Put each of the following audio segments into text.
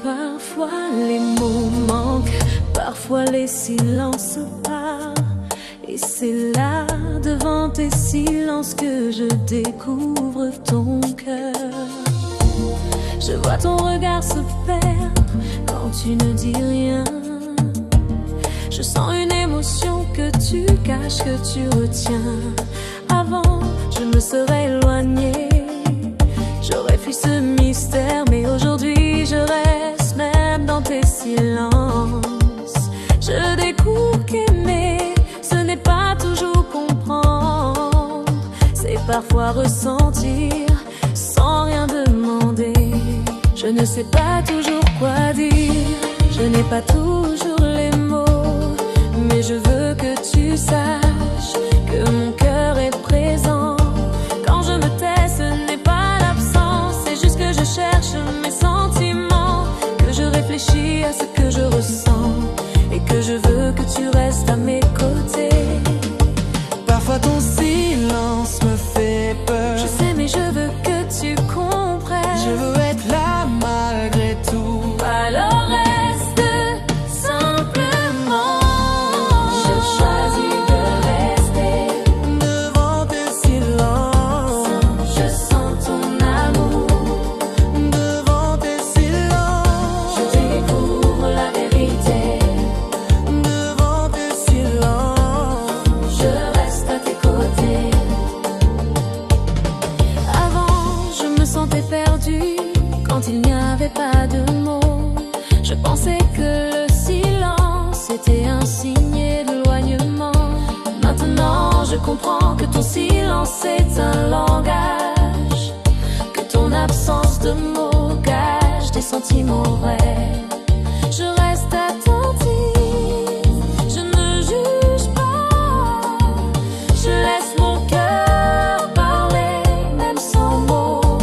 Parfois les mots manquent, parfois les silences parlent. Et c'est là, devant tes silences, que je découvre ton cœur. Je vois ton regard se perdre quand tu ne dis rien. Je sens une émotion que tu caches, que tu retiens. Avant, je me serais éloignée, j'aurais fui ce mystère, mais aujourd'hui je reste même dans tes silences. Je découvre qu'aimer, ce n'est pas toujours comprendre, c'est parfois ressentir sans rien demander. Je ne sais pas toujours quoi dire, je n'ai pas toujours les mots, mais je veux que tu saches que mon cœur est présent. Quand je me tais, ce n'est pas l'absence, c'est juste que je cherche mes sentiments, que je réfléchis à ce que je ressens, et que je veux que tu restes à mes côtés. Parfois ton silence me fait peur. Je sais, mais je veux que tu comprennes. Je veux être là malgré tout. Alors reste simplement. Je choisis de rester devant tes silences. Je sens ton amour devant tes silences. Je découvre la vérité devant tes silences. Je reste à tes côtés. Avant, je me sentais perdue quand il n'y avait pas de mots. Je pensais que le silence était un signe d'éloignement. Maintenant, je comprends que ton silence est un langage, que ton absence de mots cache des sentiments vrais. Je reste attentive, je ne juge pas, je laisse mon cœur parler, même sans mots.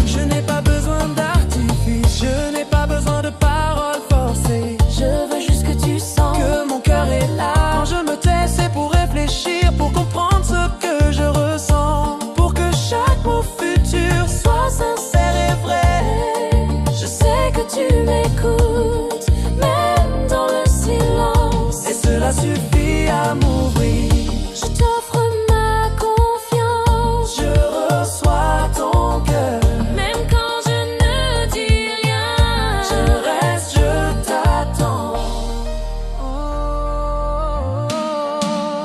Je n'ai pas besoin d'artifice, je n'ai pas besoin de paroles forcées. Je veux juste que tu sens Que mon cœur est là. Quand je me tais, c'est pour réfléchir, pour comprendre ce que je ressens, pour que chaque mot futur soit sincère et vrai. Je sais que tu m'écoutes, même dans le silence. Et cela suffit à m'ouvrir. Je t'offre ma confiance, Je reçois ton cœur. même quand je ne dis rien. Je reste, je t'attends.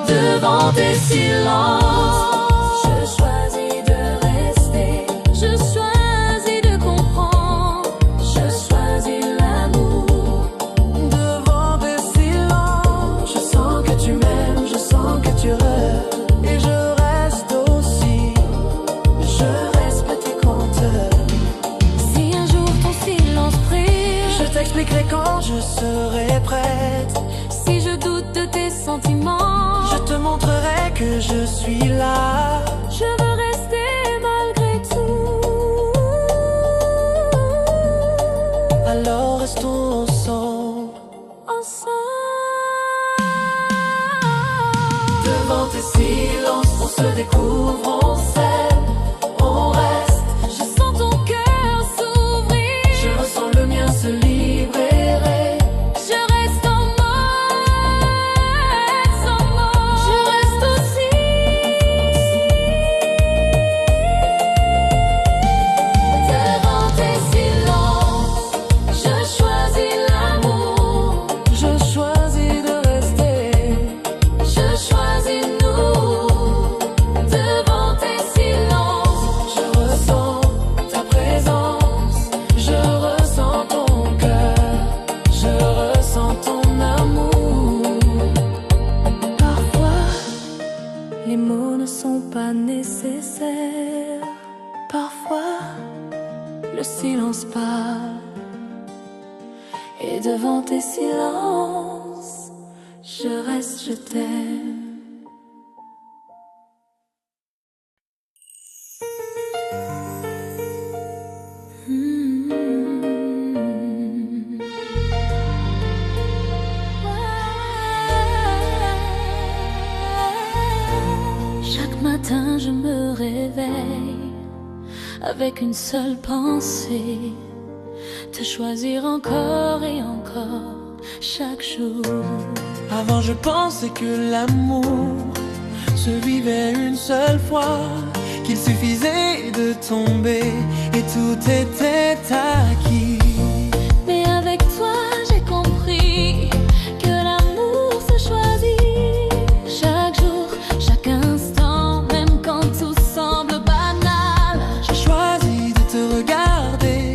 Devant tes silences, je choisis de rester. Je choisis de comprendre. Je choisis l'amour. Devant tes silences, je sens que tu m'aimes, je sens que tu rêves. Et je reste aussi. Je respecte tes compteurs. Si un jour ton silence brille, Je t'expliquerai quand je serai prête. si je doute de tes sentiments, Je te montrerai que je suis là. je veux rester malgré tout. Alors restons ensemble. Ensemble. Devant tes silences, on se découvre, on s'aime, on reste. Je sens ton cœur s'ouvrir. Je ressens le mien se libérer. Je reste en mode sans mots. Je reste aussi. Devant tes silences, je choisis l'amour. Je choisis de rester. Je choisis nous. Devant tes silences, Je ressens ta présence. Je ressens ton cœur. Je ressens ton amour. parfois, les mots ne sont pas nécessaires. Parfois, le silence parle. Et devant tes silences, je reste, je t'aime. avec une seule pensée, te choisir encore et encore chaque jour. Avant je pensais que l'amour se vivait une seule fois, qu'il suffisait de tomber et tout était acquis. Mais avec toi j'ai compris que l'amour se choisit chaque jour, chaque instant, même quand tout semble banal. J'ai choisi de te regarder,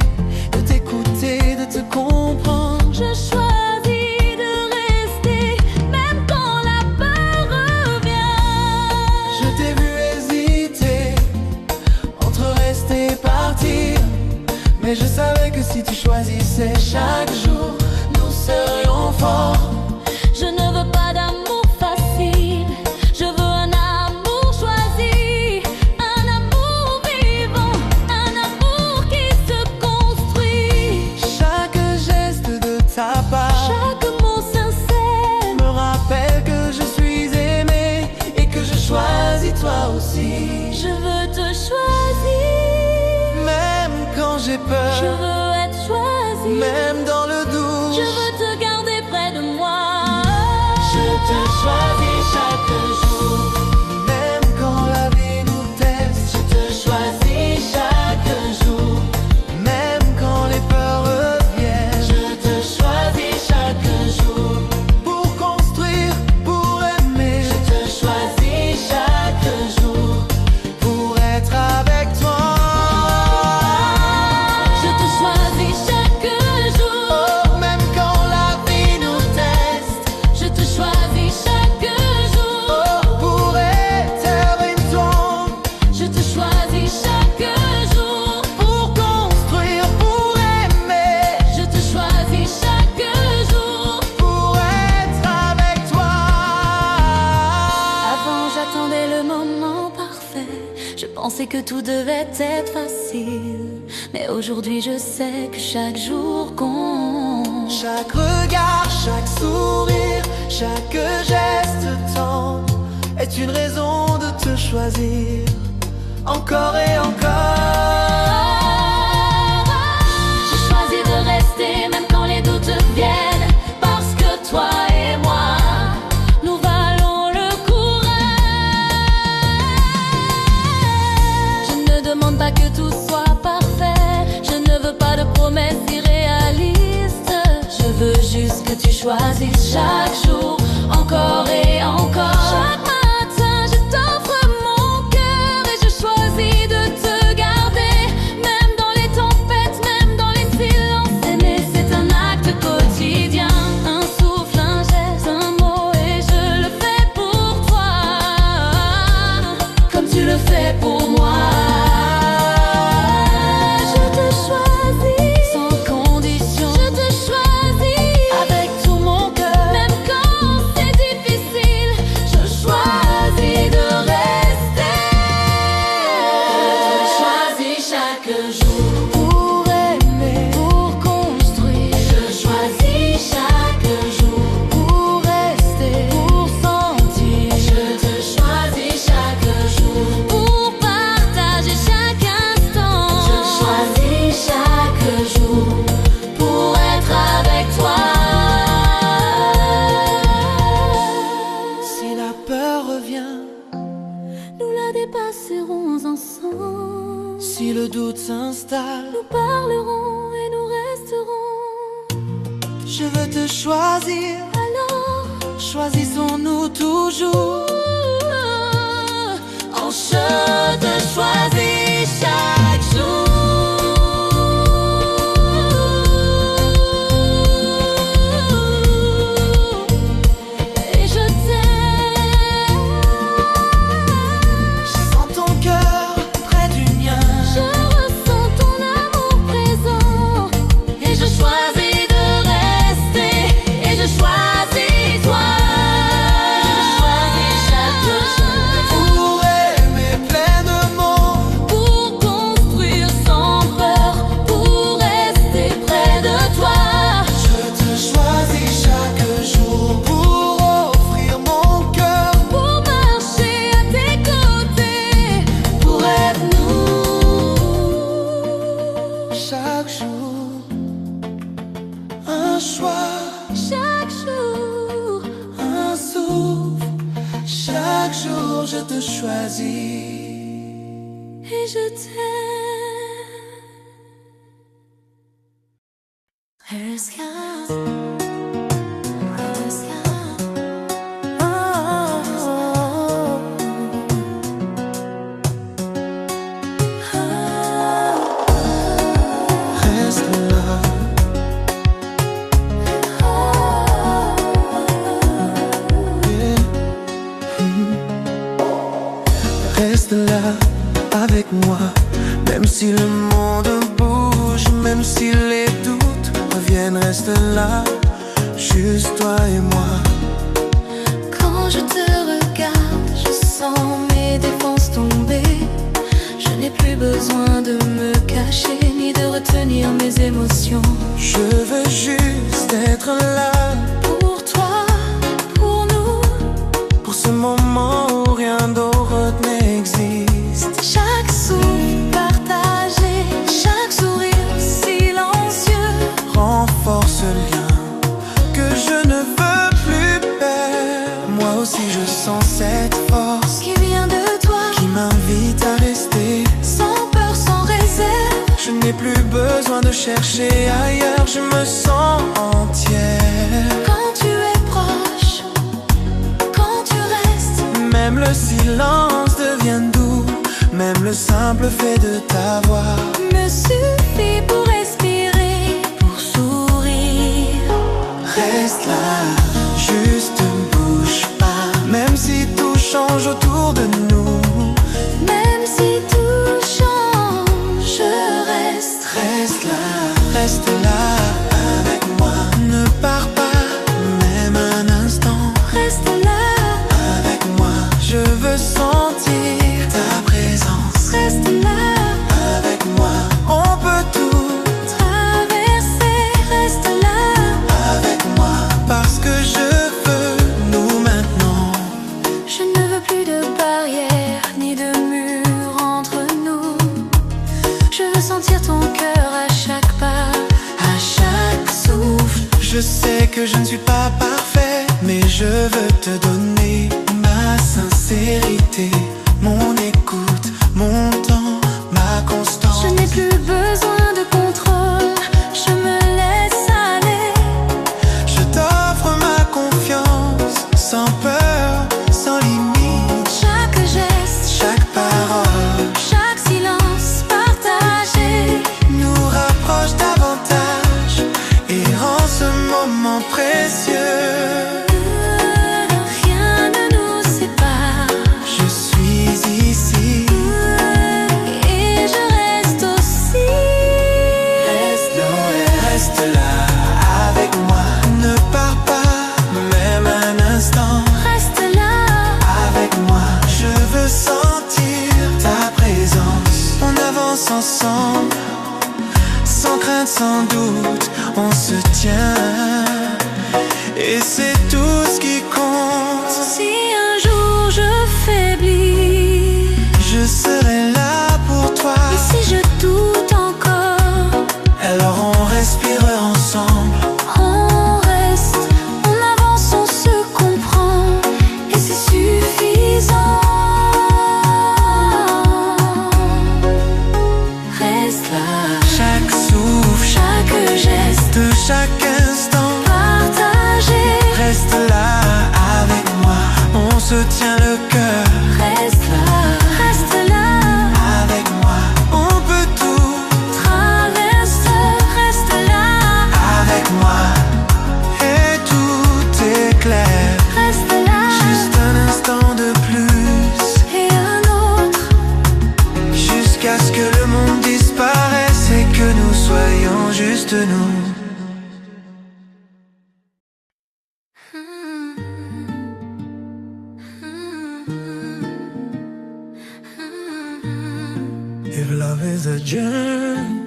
de t'écouter, de te comprendre. Je choisis de rester, même quand la peur revient. Je t'ai vu hésiter entre rester et partir, mais je savais que si tu choisissais chaque jour, nous serions forts. Je ne veux pas d'amour facile, je veux un amour choisi, un amour vivant, un amour qui se construit. Chaque geste de ta part, Chaque mot sincère me rappelle que je suis aimé et que je choisis toi aussi. je veux te choisir, Même quand j'ai je peur, veux être choisi, même dans le doute, je veux te garder près de moi. je te choisis chaque jour. Même quand la vie nous teste, je te choisis chaque jour. Même quand les peurs reviennent, je te choisis chaque jour. Pour construire, pour aimer, je te choisis chaque jour. Pour être avec toi, Je te choisis chaque jour, oh, même quand la vie nous teste, je te choisis chaque jour, oh, pour être avec toi. je te choisis chaque jour, Pour construire, pour aimer, je te choisis chaque jour. pour être avec toi. Avant j'attendais le moment parfait, je pensais que tout devait être facile, mais aujourd'hui je sais que chaque jour compte. Chaque regard, chaque sourire, chaque geste tendre est une raison de te choisir encore et encore. Je choisis de rester même quand les doutes viennent, parce que toi et moi, nous valons le courage. Je ne demande pas que tout soit parfait, je ne veux pas de promesses irréalistes. Je veux juste que tu choisisses chaque jour, encore et encore. Chaque matin, je t'offre mon cœur et je choisis de te garder, même dans les tempêtes, même dans les silences. Aimer, c'est un acte quotidien, un souffle, un geste, un mot, et je le fais pour toi, comme tu le fais pour moi. Je te choisis sans condition, je te choisis avec tout mon cœur, même quand c'est difficile, je choisis de rester. Je te choisis chaque jour, Pour aimer, pour construire, je choisis chaque jour, pour rester, pour sentir, je te choisis chaque jour, pour partager chaque instant, je choisis chaque jour, pour être avec toi. si la peur revient, Nous la dépasserons ensemble, si le doute s'installe, nous parlerons et nous resterons. je veux te choisir, Alors, choisissons-nous toujours. je te choisis chaque jour. Et je t'aime. Je sens ton cœur près du mien, Je ressens ton amour présent. Et je choisis de rester. Et je choisis toi. Je choisis chaque jour. pour aimer pleinement, jour je te choisis et je t'aime. Reste Reste là avec moi, même si le monde bouge, même si les doutes reviennent, reste là, juste toi et moi. Quand je te regarde, je sens mes défenses tomber. Je n'ai plus besoin de me cacher, ni de retenir mes émotions. Je veux juste être là pour toi, pour nous, pour ce moment où rien d'autre n'existe. Chaque souffle partagé, chaque sourire silencieux renforce le lien que je ne veux plus perdre. Moi aussi je sens cette force qui vient de toi, qui m'invite à rester sans peur, sans réserve. Je n'ai plus besoin de chercher ailleurs, je me sens entière. Quand tu es proche, quand tu restes, même le silence devient doux, même le simple fait de t'avoir me suffit pour respirer, pour sourire. Reste là, juste ne bouge pas, même si tout change autour de nous. Même si tout change, je reste. Reste là avec moi. Ne pars pas, même un instant. Reste là avec moi. Je veux sentir ta présence. Reste là avec moi. On peut tout traverser. Reste là avec moi. Parce que je veux nous maintenant. Je ne veux plus de barrières ni de murs entre nous. Je veux sentir ton cœur à chaque pas, à chaque souffle. Je sais que je ne suis pas parfait, mais je veux te donner ma sincérité, mon écoute, mon temps, ma constance. Je n'ai plus besoin de contrôle, je me laisse aller. Je t'offre ma confiance, sans peur, sans limite. Chaque geste, chaque parole, chaque silence partagé nous rapproche davantage et rend ce moment précieux. Rien ne nous sépare. Je suis ici Et je reste aussi. Reste là avec moi. Ne pars pas, même un instant. Reste là avec moi. Je veux sentir ta présence. On avance ensemble, sans crainte, sans doute. On se tient, et c'est tout ce qui compte. Si un jour je faiblis, je serai là pour toi. et si je doute encore, alors on respire ensemble. on reste, on avance, on se comprend, et c'est suffisant. Reste là, Chaque souffle, chaque geste de chaque instant, partagé. reste là avec moi. On se tient le cœur. Reste là avec moi. On peut tout traverser. Reste là avec moi. Et tout est clair. Reste là Juste un instant de plus, et un autre. jusqu'à ce que le monde disparaisse et que nous soyons juste nous. If love is a journey,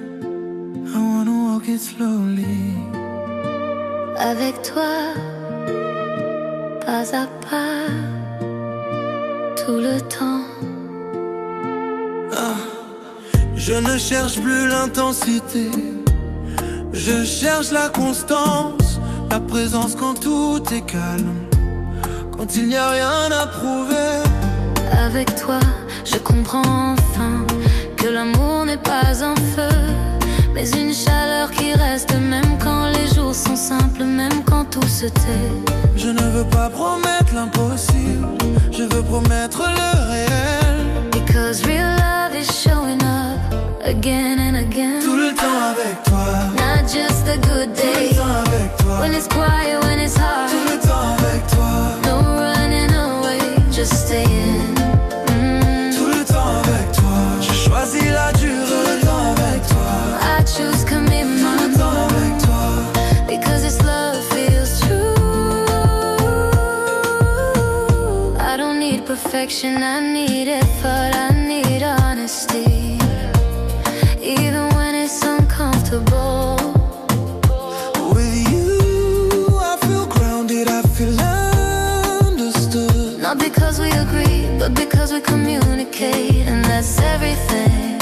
I wanna walk it slowly. Avec toi, pas à pas, tout le temps. Je ne cherche plus l'intensité, je cherche la constance, la présence quand tout est calme, quand il n'y a rien à prouver. Avec toi, je comprends enfin que l'amour n'est pas un feu, mais une chaleur qui reste même quand les jours sont simples, même quand tout se tait. Je ne veux pas promettre l'impossible, je veux promettre le réel. Because real love is showing up again and again. Tout le temps avec toi, not just the good tout le days. temps avec toi, When it's quiet, when it's hard. tout le temps avec toi, No running away, just staying. tout le temps avec toi. Je choisis la durée, tout le temps avec toi. I choose commitment, tout le temps avec toi. because this love feels true. I don't need perfection, I need effort, I need honesty. Even when it's uncomfortable. With you, I feel grounded, I feel understood. Not because we agree, but because we communicate, and that's everything.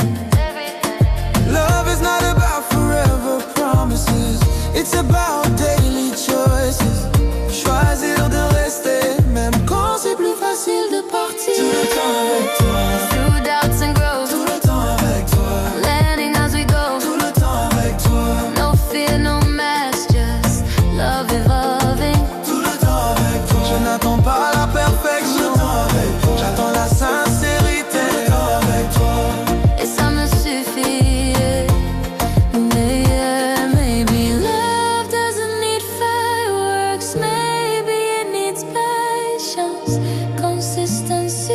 Love is not about forever promises, it's about daily choices. Choisir de rester, même quand c'est plus facile de partir. Tout le temps avec toi, Through doubts and growth, tout le temps avec toi, learning as we go. tout le temps avec toi, No fear, no mess, just love evolving. tout le temps avec toi. Je n'attends pas la perfection, tout le temps avec toi. J'attends la sincérité, tout le temps avec toi. Et ça me suffit. Yeah, maybe love doesn't need fireworks, maybe it needs patience, consistency,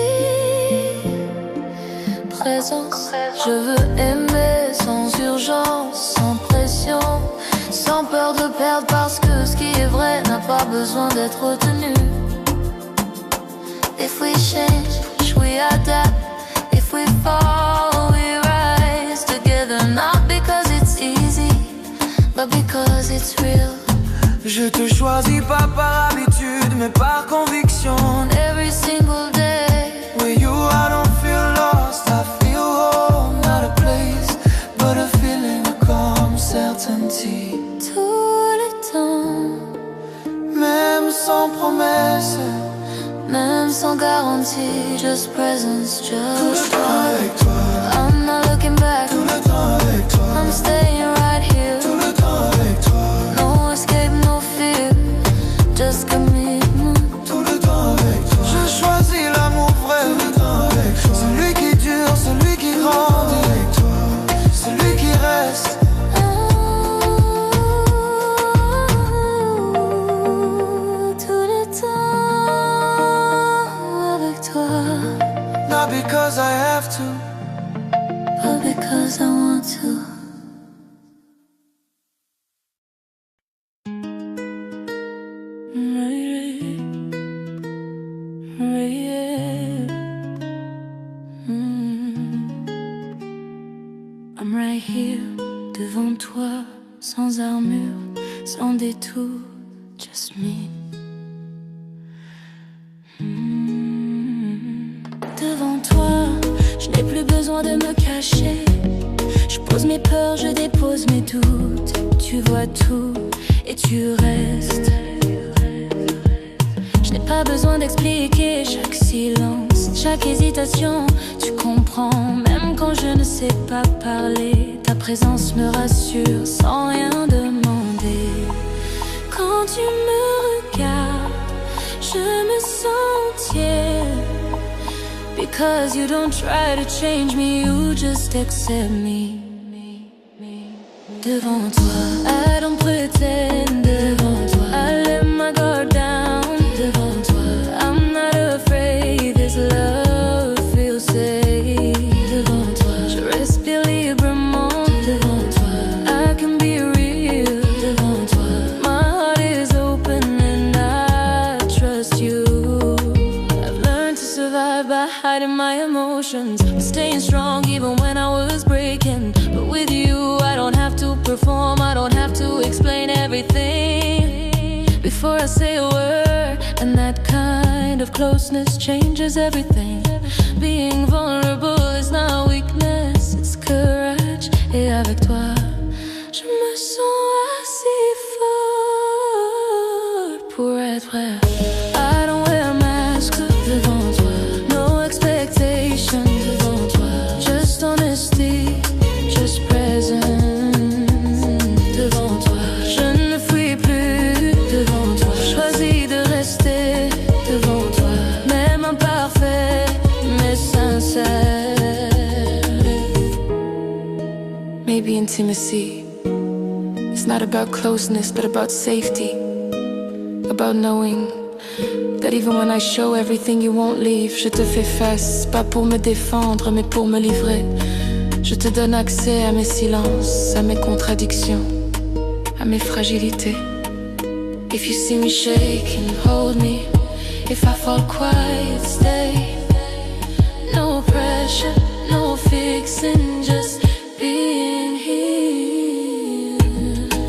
présence. Je veux aimer sans urgence, sans pression, sans peur de perdre, parce que ce qui est vrai n'a pas besoin d'être retenu. If we change, we adapt. If we fall, we rise together. Not because it's easy, but because it's real. Je te choisis pas par habitude, mais par conviction. Every single day, With you I don't feel lost, I feel home. Not a place, but a feeling of calm certainty. tout le temps, Même sans promesse, même sans garantie, just presence, tout le just temps love. avec toi, I'm not looking back, tout le temps avec toi, I'm staying right here. tout le temps avec toi, No escape, no fear, just commitment. tout le temps avec toi. Je choisis l'amour vrai, tout le temps avec toi. Celui qui dure, celui qui grandit avec toi, celui qui reste. Tout le temps avec toi, Not because I have to, but because I want to. I'm right here, devant toi, sans armure, sans détour, just me. Devant toi, je n'ai plus besoin de me cacher. Je pose mes peurs, je dépose mes doutes. Tu vois tout et tu restes. Je n'ai pas besoin d'expliquer chaque silence, chaque hésitation. Tu comprends, même quand je ne sais pas parler. Ta présence me rassure sans rien demander. Quand tu me regardes, je me sens tiède. Because you don't try to change me, you just accept me. Devant toi, I don't pretend. Devant toi, I let my guard down. Devant toi, I'm not afraid. This love feels safe. Devant toi, je respire librement. Devant toi, I can be real. Devant toi, my heart is open and I trust you. I've learned to survive by hiding my emotions, staying strong even when I was breaking. But with you, I don't have to perform, I don't have to explain everything before I say a word. And that kind of closeness changes everything. Being vulnerable is not weakness, it's courage. Et avec toi, je me sens assez fort pour être vrai. I don't wear masks devant toi, no expectations. intimacy. It's not about closeness, but about safety. About knowing that even when I show everything, you won't leave. Je te fais face, pas pour me défendre, mais pour me livrer. Je te donne accès à mes silences, à mes contradictions, à mes fragilités. If you see me shaking, hold me. If I fall quiet, stay. No pressure, no fixing, just being here.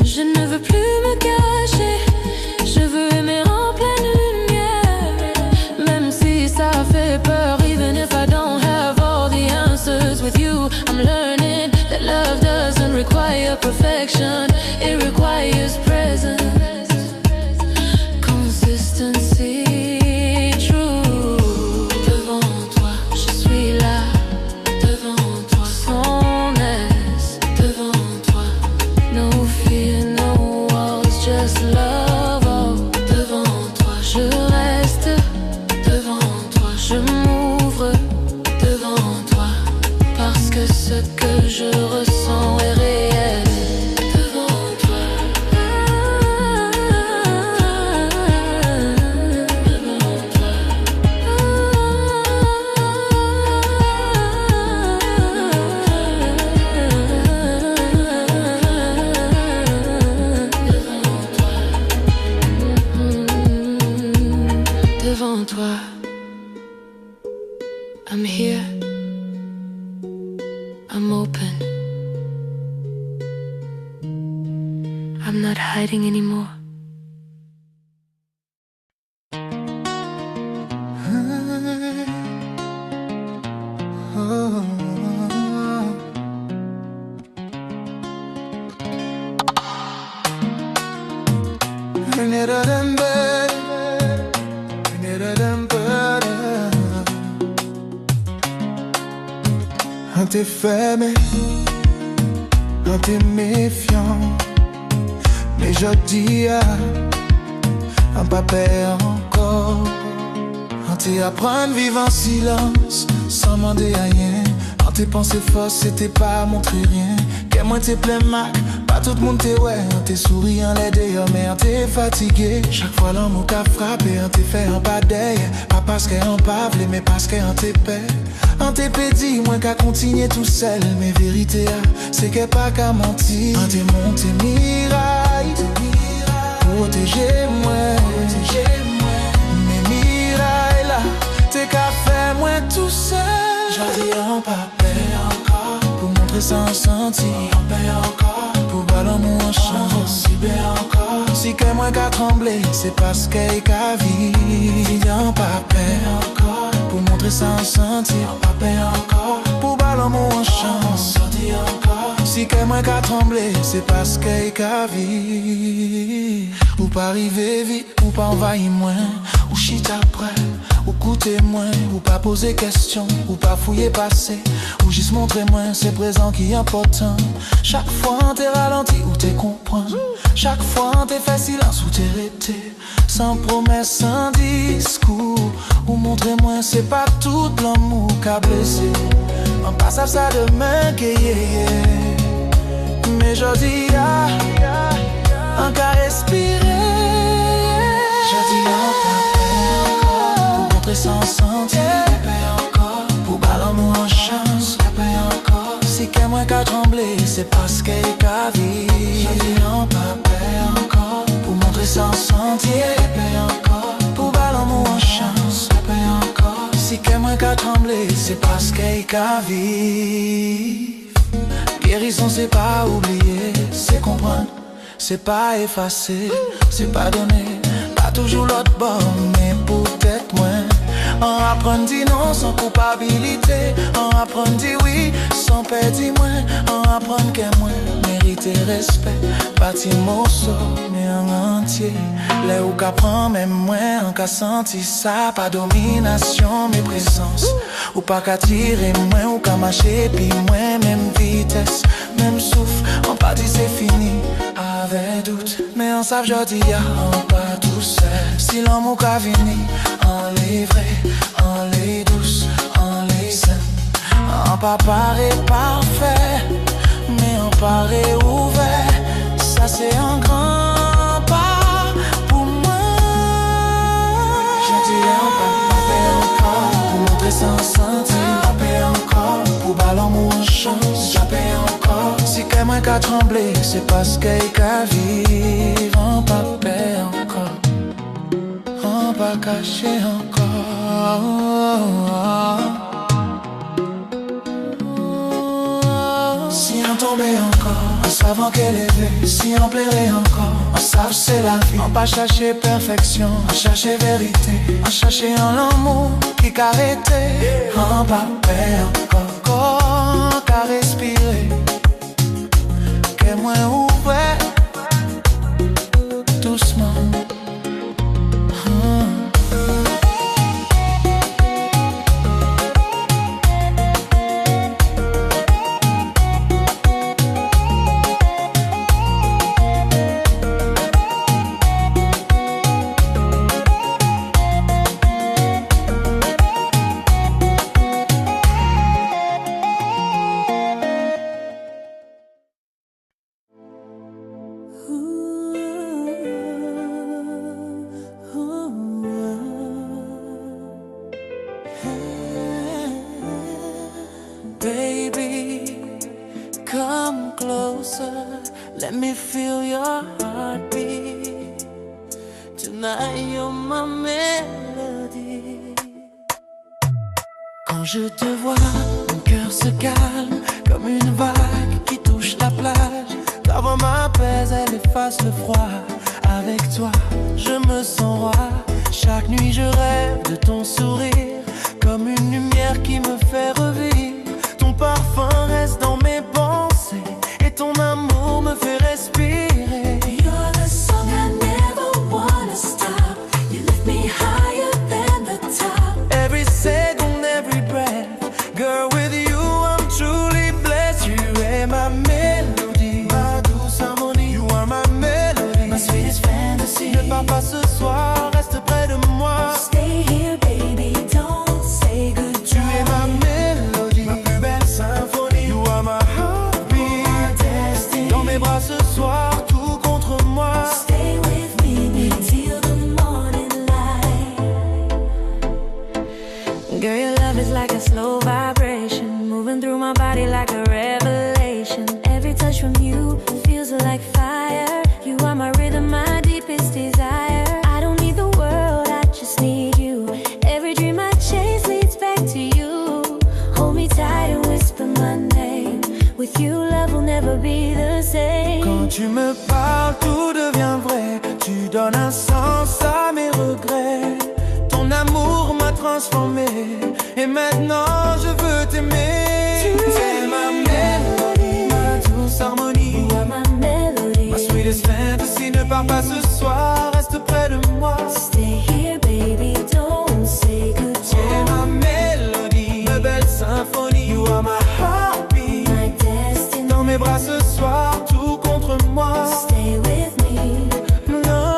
Je ne veux plus me cacher, je veux aimer en pleine lumière. Même si ça fait peur, even if I don't have all the answers with you, I'm learning that love doesn't require perfection, it requires presence. I'm here, I'm open, I'm not hiding anymore. T'es fermé, t'es méfiant, mais je dis un papa encore. T'es apprendre à vivre en silence, sans demander à rien. Tes pensées fausses, c'était pas montrer rien. Que moi t'es plein mac, pas tout le monde t'es ouais. T'es souriant les d'ailleurs, mais t'es fatigué. Chaque fois l'amour qu'a frappé, t'es fait un pas d'ailleurs. Pas parce qu'en parle, mais parce qu'en t'es paix. En t'es pédit, moins qu'à continuer tout seul. Mais vérité, c'est qu'elle pas qu'à mentir. En t'es monté miraille, protégez-moi. Mais miraille là, t'es qu'à faire moins tout seul. J'en dis en papier encore, pour montrer sans sentir. En paix encore, pour ballonner en chance. Si bien encore, si que moi qu'à trembler, c'est parce qu'elle qu'à vivre. En papier encore, pour montrer sans sentir. En papier encore, pour ballonner en chance. Si que moi qu'à trembler, c'est parce qu'elle qu'à vivre. Ou pas arriver vite, ou pas envahir moins. Ou chita après, ou coûter moins. Ou pas poser question, ou pas fouiller passé. Ou juste montrer moins, c'est présent qui est important. Chaque fois t'es ralenti ou t'es comprends. Chaque fois t'es fait silence ou t'es arrêté. Sans promesse, sans discours. Ou montrer moins, c'est pas tout l'amour qu'a blessé. On passe à ça demain que mais je dis on qu'à respirer. Je dis encore, pour montrer sans sentir. Encore, pour ballonner en chance. Encore, si qu'elle moins qu'à trembler, c'est parce qu'elle qu'à vivre. Je dis encore, pour montrer sans sentir. Encore, pour ballonner en chance. Encore, si qu'elle moins qu'à trembler, c'est parce qu'elle qu'à vivre. Guérison c'est pas oublier, c'est comprendre, c'est pas effacer, c'est pas donner, pas toujours l'autre bord, mais peut-être moins. On apprend dit non sans culpabilité, on apprend dit oui sans perdre moins, on apprend que moins mérite respect, pas ti morceau mais en entier. Les ou qu'apprend même moins, on qu'a senti ça, pas domination mais présence. Ou pas qu'à tirer moins, ou qu'à marcher puis moins, même vitesse, même souffle, on pas dit c'est fini, avec doute. Mais on savent je dis on pas tout seul. Si l'amour qu'a venu, on les vrais, on les douces, on les saines. On pas paraît parfait, mais on pas réouvert. Ça c'est un grand pas pour moi. Je dirais on peut rapper encore pour montrer sans sentir. Rapper encore pour ballon mon chance. Rapper encore si quelqu'un qu'a tremblé, c'est parce qu'il qu'a vivre. On pas peur encore, on pas cacher encore. Si on tombait encore, en savant qu'elle est belle. Si on plairait encore, on savent c'est la vie. On pas chercher perfection, on chercher vérité. On chercher un amour qui qu'arrêter. On pas peur encore, qu'à respirer. Que moins ouvert, doucement. Baby, come closer. Let me feel your heartbeat. Tonight you're my melody. Quand je te vois, mon cœur se calme comme une vague qui touche la plage. Ta voix m'apaise, elle efface le froid. Avec toi, je me sens roi. Chaque nuit je rêve de ton sourire, comme une lumière qui me fait revivre. Ton parfum reste dans mes pensées et ton amour me fait respirer. You're the song I never wanna stop. You lift me higher than the top. Every second, every breath, girl, with you I'm truly blessed. You are my melody, ma douce harmonie. You are my melody, my sweetest fantasy. Ne pars pas ce soir, reste près de moi. Stay here, baby, don't say goodbye. Tu es ma mélodie, ma plus belle symphonie. You are my heartbeat, my destiny. Dans mes bras ce soir, tout contre moi. Stay with me till the morning light. Girl, your love is like a slow vibration, moving through my body like a revelation. Every touch from you feels like fire. You are my rhythm, my deepest desire. I don't need the world, I just need you. Every dream I chase leads back to you. Hold me tight and whisper my name. With you, love will never be the same. Quand tu me parles, tout devient vrai. Tu donnes un sens à mes regrets. Ton amour m'a transformé et maintenant je veux t'aimer. Tu es ma mélodie, ma douce harmonie. You are my melody, ma sweetest fantasy. Ne pars pas ce soir, reste près de moi. stay here, baby, don't say Tu es goodbye. ma mélodie, ma belle symphonie. You are my heartbeat, My destiny, dans mes bras ce soir, tout contre moi. stay with me. Non,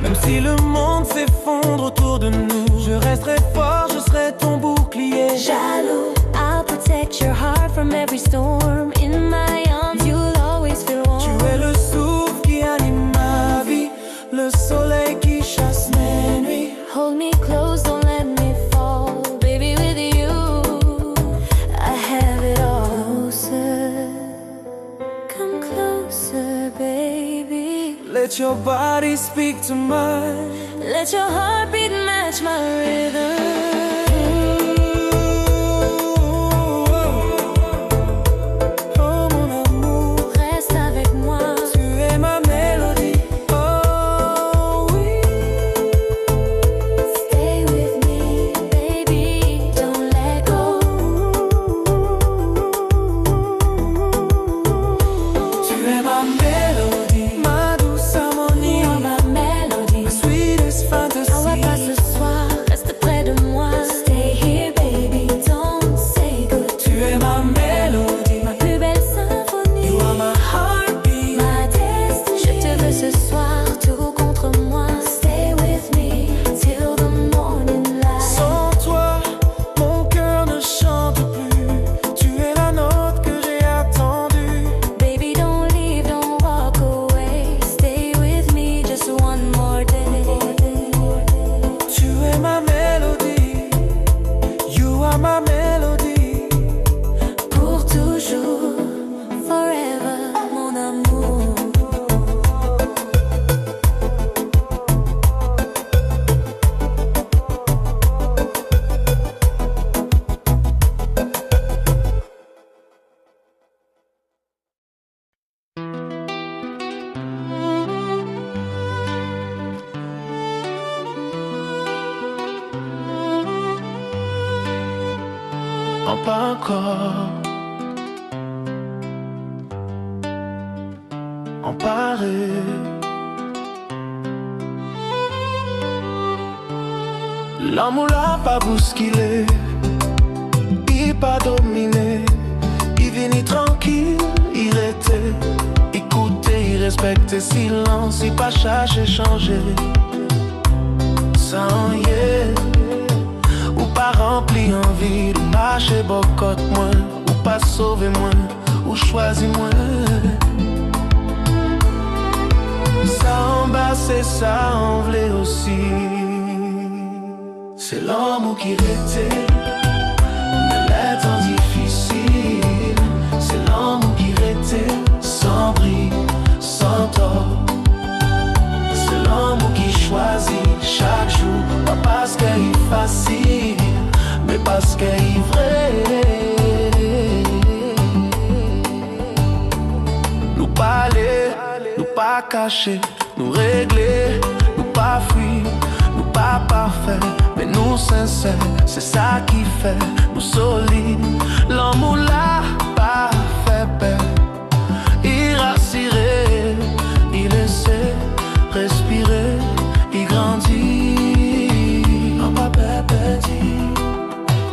même si le monde s'effondre autour de nous, je resterai fort, je serai ton bouclier. Jaloux, I'll protect your heart from every storm. In my arms, you'll always feel warm. Tu es le souffle qui anime ma vie, le soleil qui chasse mes nuits. Hold me close, don't let me fall. Baby, with you, I have it all. Closer, come closer, baby. Let your body speak to mine. Let your heartbeat match my rhythm. Oh mon amour, Reste avec moi. tu es ma mélodie. Oh oui. Stay with me, baby, don't let go. Tu es ma mélodie, ma douce harmonie. You're my melody. My sweetest fantasy. Ah ouais, pas ce soir, reste près de moi. Non, pas encore. Emparé. L'amour l'a pas bousculé, il pas dominé, il vient tranquille, il était. Écouter, il respecte silence, il pas chercher changer. Sans y est, ou pas rempli envie de marcher bocotte moins, ou pas sauver moins, ou choisir moins. Ça en bas, c'est ça en v'lait aussi. C'est l'amour qui rétait, mais les temps difficiles. C'est l'amour qui rétait, sans bris, sans tort. C'est l'amour qui choisit chaque jour, pas parce qu'il est facile, mais parce qu'il est vrai. Nous parler, nous pas cacher, nous régler, nous pas fuir, nous pas parfaits, mais nous sincères, c'est ça qui fait nous solides. L'amour là, pas fait peur, il rassurait, il laissait respirer, il grandit. En pas petit,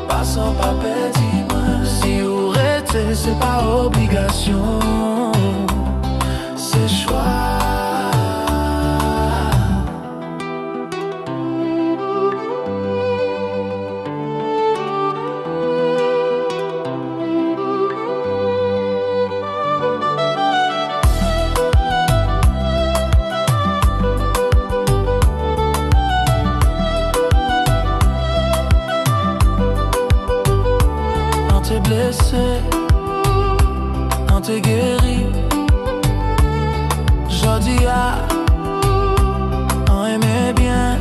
pas sans pas petit, si vous restez, c'est pas obligation, c'est choix. Quand t'es guéri, je dis on aimait bien.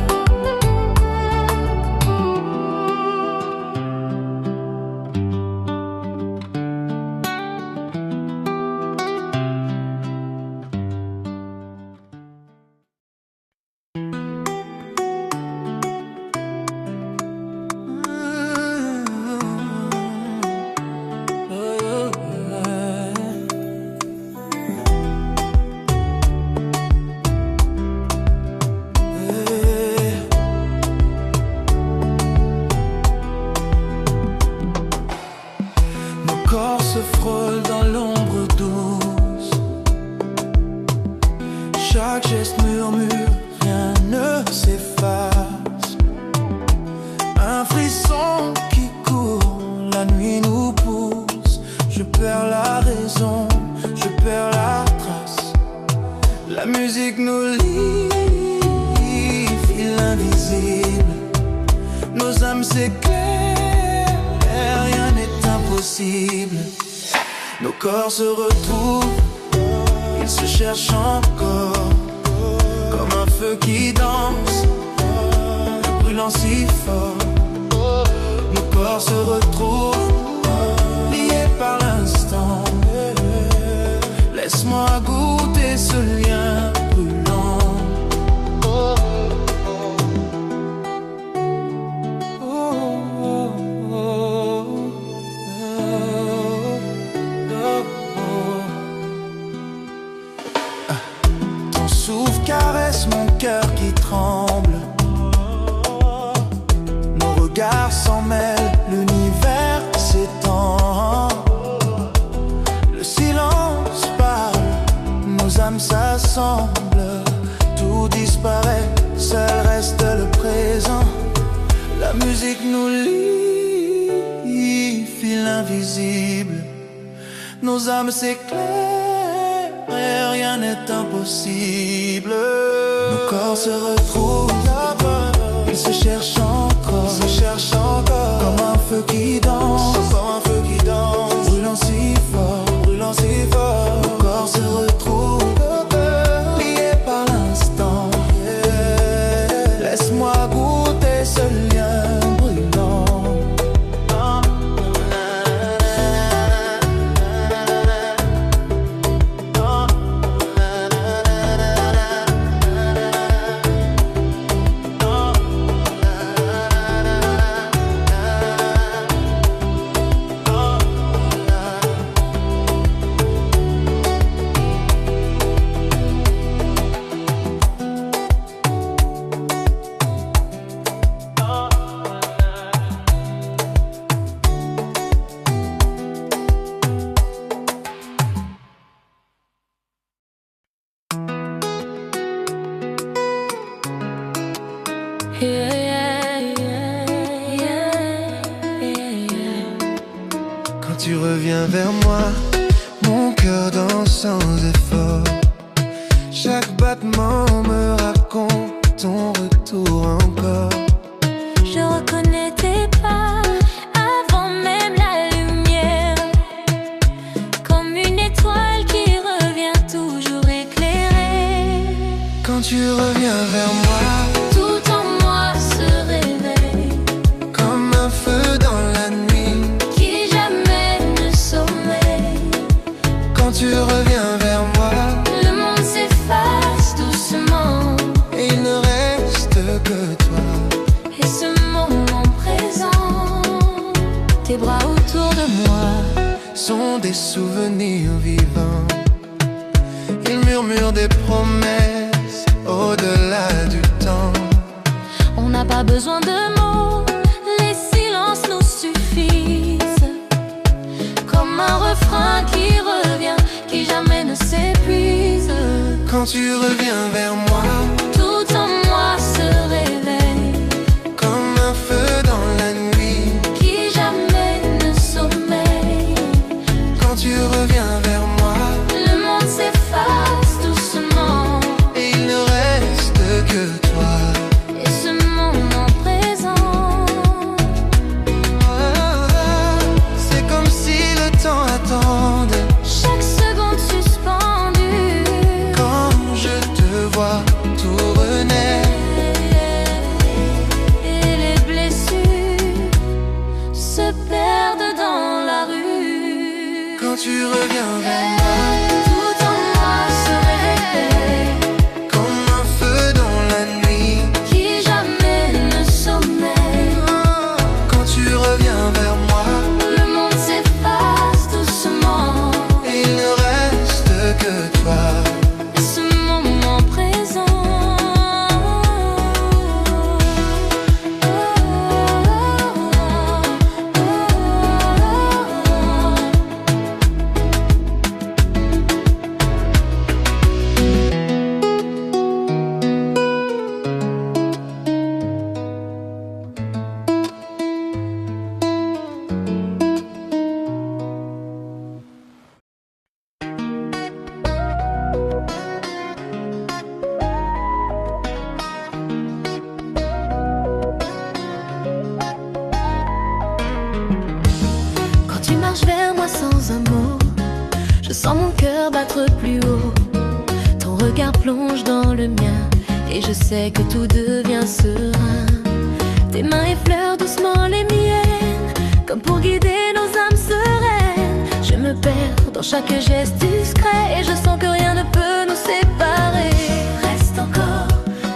Chaque geste murmure, rien ne s'efface. Un frisson qui court, la nuit nous pousse. Je perds la raison, je perds la trace. La musique nous lie, fil invisible. Nos âmes s'éclairent, rien n'est impossible. Nos corps se retrouvent, ils se cherchent encore, comme un feu qui danse, brûlant si fort. Nos corps se retrouvent, liés par l'instant. Laisse-moi goûter ce lien brûlant. Caresse mon cœur qui tremble. Nos regards s'en mêlent, l'univers s'étend. Le silence parle, nos âmes s'assemblent. Tout disparaît, seul reste le présent. La musique nous lie, fil invisible. Nos âmes s'éclairent, et rien n'est impossible. Nos corps se retrouvent, ils se cherchent encore, comme un feu qui danse, brûlant si fort, Nos corps se retrouvent, liés par l'instant. Laisse-moi goûter ce lien brûlant. Quand tu reviens vers moi, mon cœur danse sans effort. Chaque battement me raconte ton retour encore. Je reconnais tes pas avant même la lumière, comme une étoile qui revient toujours éclairée. Quand tu reviens vers moi, tout en moi se réveille, comme un feu dans la nuit qui jamais ne sommeille. Quand tu reviens vers moi, le monde s'efface doucement, et il ne reste que toi. et ce moment présent, tes bras autour de moi, sont des souvenirs vivants. Ils murmurent des promesses au-delà du temps. on n'a pas besoin de mots, les silences nous suffisent, comme un refrain qui revient, qui jamais ne s'épuise. Quand tu reviens vers moi, Tout en moi se réveille, comme un feu dans la nuit. qui jamais ne sommeille. Quand tu reviens vers moi, Le monde s'efface doucement, et il ne reste que toi. et ce moment présent, C'est comme si le temps attendait. chaque seconde suspendue, Quand je te vois tourner, et les blessures se perdent dans la rue. quand tu reviens vers moi, Tout en moi se réveille, comme un feu dans la nuit. qui jamais ne sommeille. Quand tu reviens vers moi, Le monde s'efface doucement, et il ne reste que toi. et ce moment présent, quand tu marches vers moi sans un mot, je sens mon cœur battre plus haut. Ton regard plonge dans le mien, et je sais que tout devient serein. Tes mains effleurent doucement les miennes, comme pour guider nos âmes sereines. Je me perds dans chaque geste discret, et je sens que rien ne peut nous séparer. Reste encore,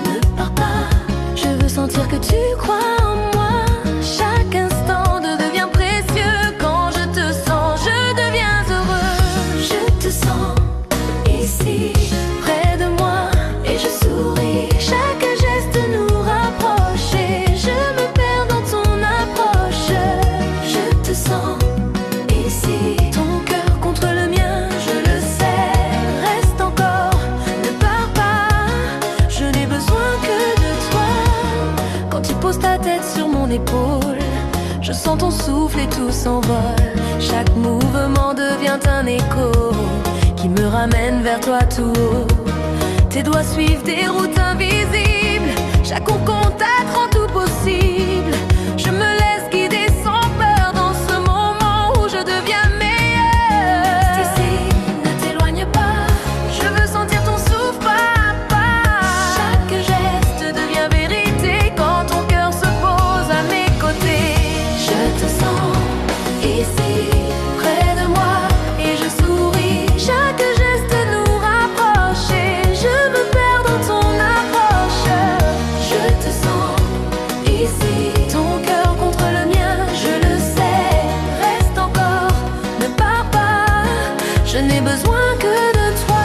ne pars pas, je veux sentir que tu crois en moi. Chaque instant devient précieux, quand je te sens, je deviens heureux. Je te sens ici, près de moi, et je souris. Chaque geste nous rapproche, et je me perds dans ton approche. Je te sens ici, ton cœur contre le mien, je le sais. Reste encore, ne pars pas, je n'ai besoin que de toi. Quand tu poses ta tête sur mon épaule, je sens ton souffle et tout s'envole. Chaque mouvement devient un écho qui me ramène vers toi tout haut. Tes doigts suivent des routes invisibles, chaque contact rend tout possible. Je me laisse guider sans peur dans ce moment où je deviens meilleur. Reste ici, ne t'éloigne pas, je veux sentir ton souffle pas à pas. Chaque geste devient vérité quand ton cœur se pose à mes côtés. Je te sens ici, près de moi, et je souris. Chaque geste nous rapproche, et je me perds dans ton approche. Je te sens ici, ton cœur contre le mien, je le sais. Reste encore, ne pars pas, je n'ai besoin que de toi.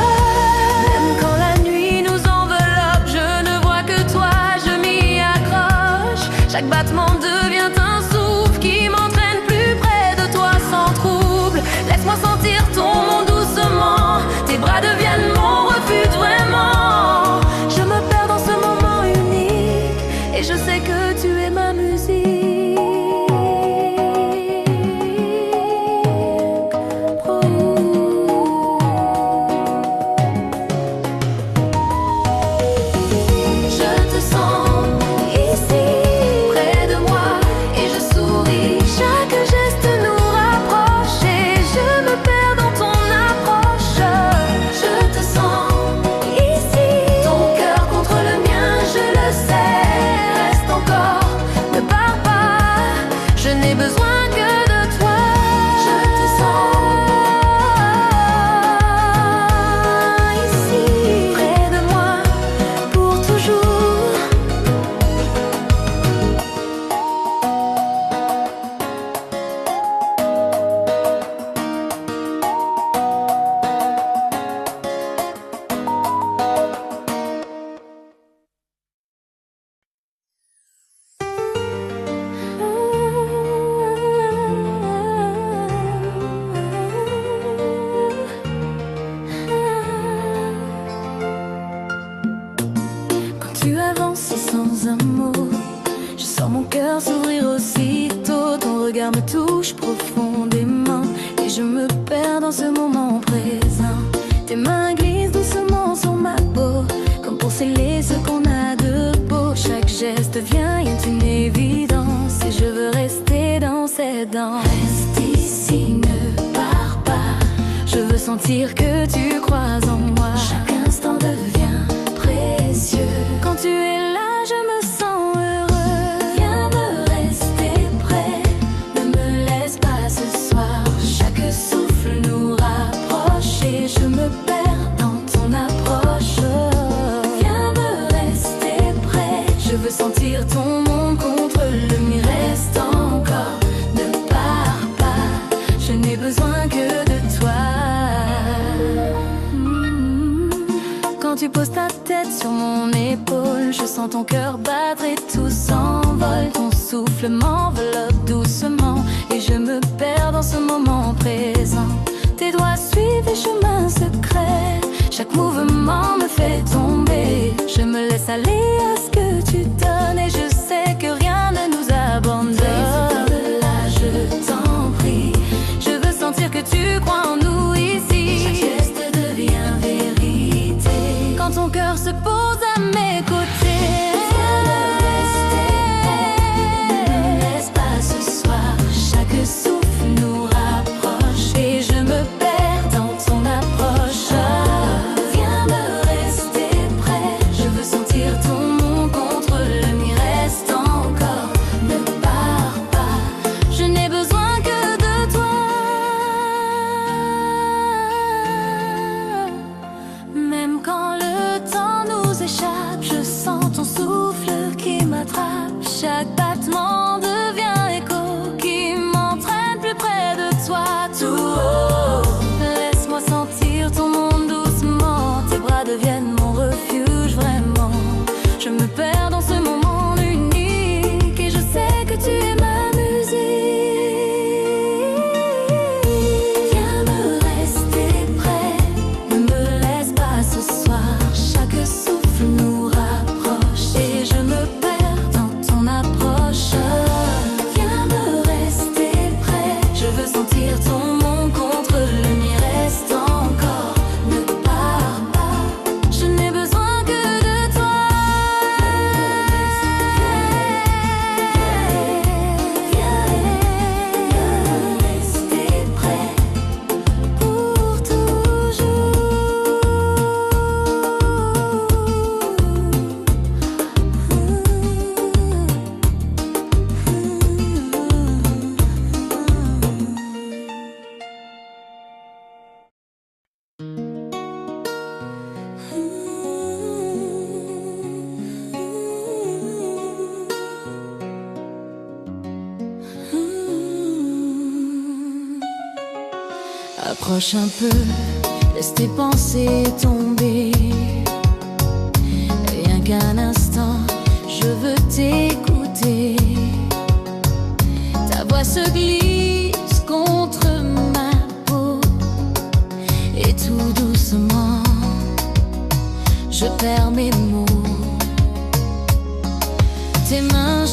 Même quand la nuit nous enveloppe, je ne vois que toi, je m'y accroche. Chaque battement devient un souffle qui m'entraîne plus près de toi sans trouble. Laisse-moi sentir ton monde doucement, tes bras deviennent mon refuge vraiment. Je me perds dans ce moment unique, et je sais que que tu es ma musique. Tu avances sans un mot, je sens mon cœur s'ouvrir aussitôt. Ton regard me touche profondément et je me perds dans ce moment présent. Tes mains glissent doucement sur ma peau, comme pour sceller ce qu'on a de beau. Chaque geste devient une évidence et je veux rester dans cette danse. Reste ici, ne pars pas, je veux sentir que tu crois en moi. Chaque instant devient précieux. Quand tu es là, je me sens heureux. Viens me rester près, ne me laisse pas ce soir. Chaque souffle nous rapproche et je me perds dans ton approche. Viens me rester près, je veux sentir ton monde contre le mien. Reste encore, ne pars pas, je n'ai besoin que de toi. Quand tu poses ta tête sur mon épaule, je sens ton cœur battre et tout s'envole. Ton souffle m'enveloppe doucement et je me perds dans ce moment présent. Tes doigts suivent les chemins secrets, chaque mouvement me fait tomber. Je me laisse aller à ce que tu donnes et je sais que rien ne nous abandonne. Là, je t'en prie, je veux sentir que tu crois en nous ici. Chaque geste devient vérité quand ton cœur se pose à mes côtés. Viens me rester près, ne me laisse pas ce soir. Chaque souffle nous rapproche et je me perds dans ton approche. Viens me rester près, je veux sentir ton monde contre le mien. Reste encore, ne pars pas, je n'ai besoin que de toi. Même quand le temps nous échappe, je sens ton souffle qui m'attrape. Chaque battement devient écho qui m'entraîne plus près de toi. Tout haut, laisse-moi sentir ton monde doucement. Tes bras deviennent mon refuge vraiment. Je me perds dans ce moment unique et je sais que tu es ma musique. Viens me rester près, ne me laisse pas ce soir. Chaque souffle nous rapproche et je me perds dans ton approche. Viens me rester près, je veux sentir ton monde contre le mien. Reste encore, ne pars pas, je n'ai besoin que de toi. Viens rester près pour toujours. Approche un peu, laisse tes pensées tomber. Rien qu'un instant, je veux t'écouter. Ta voix se glisse contre ma peau et tout doucement, je perds mes mots. Tes mains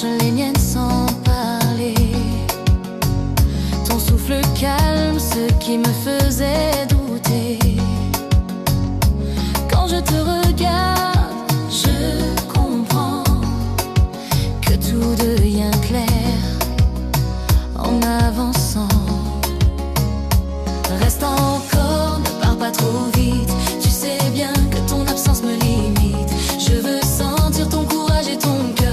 cherche les miennes sans parler. Ton souffle calme ce qui me faisait douter. Quand je te regarde, je comprends que tout devient clair en avançant. Reste encore, ne pars pas trop vite. Tu sais bien que ton absence me limite. Je veux sentir ton courage et ton cœur.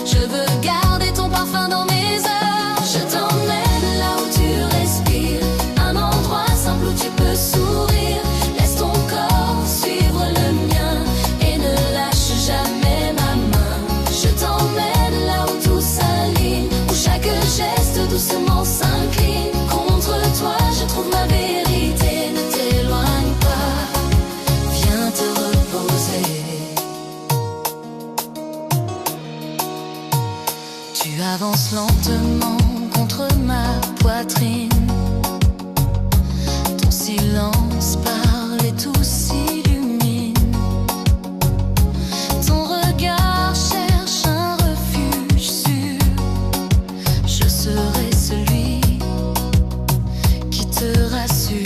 Je veux garder ton parfum dans mes heures. Je t'emmène là où tu respires, un endroit simple où tu peux sourire. Laisse ton corps suivre le mien et ne lâche jamais ma main. Je t'emmène là où tout s'aligne, où chaque geste doucement s'incline. Contre toi je trouve ma vérité. Ne t'éloigne pas, viens te reposer. Tu avances lentement contre ma poitrine. Ton silence parle et tout s'illumine. Ton regard cherche un refuge sûr. Je serai celui qui te rassure.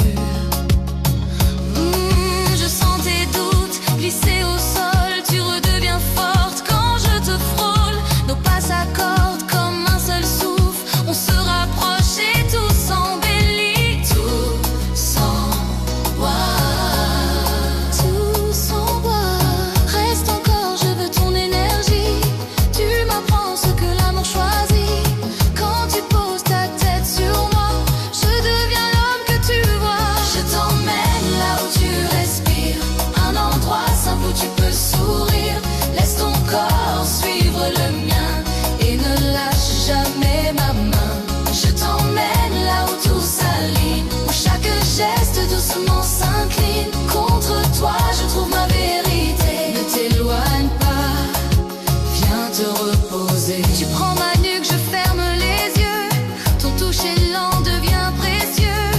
Je sens tes doutes glisser au sol. Tu redeviens forte quand je te frôle. Nos pas s'accordent comme un seul souffle. On se rapproche et tout s'embellit. Tout s'envoie. Tout s'envoie. Reste encore, je veux ton énergie. Tu m'apprends ce que l'amour choisit. Quand tu poses ta tête sur moi, je deviens l'homme que tu vois. Je t'emmène là où tu respires, un endroit simple où tu peux sourire. Laisse ton corps suivre le mien et ne lâche jamais ma main. Je t'emmène là où tout s'aligne, où chaque geste doucement s'incline. Contre toi je trouve ma vérité. Ne t'éloigne pas, viens te reposer. Tu prends ma nuque, je ferme les yeux. Ton toucher lent devient précieux.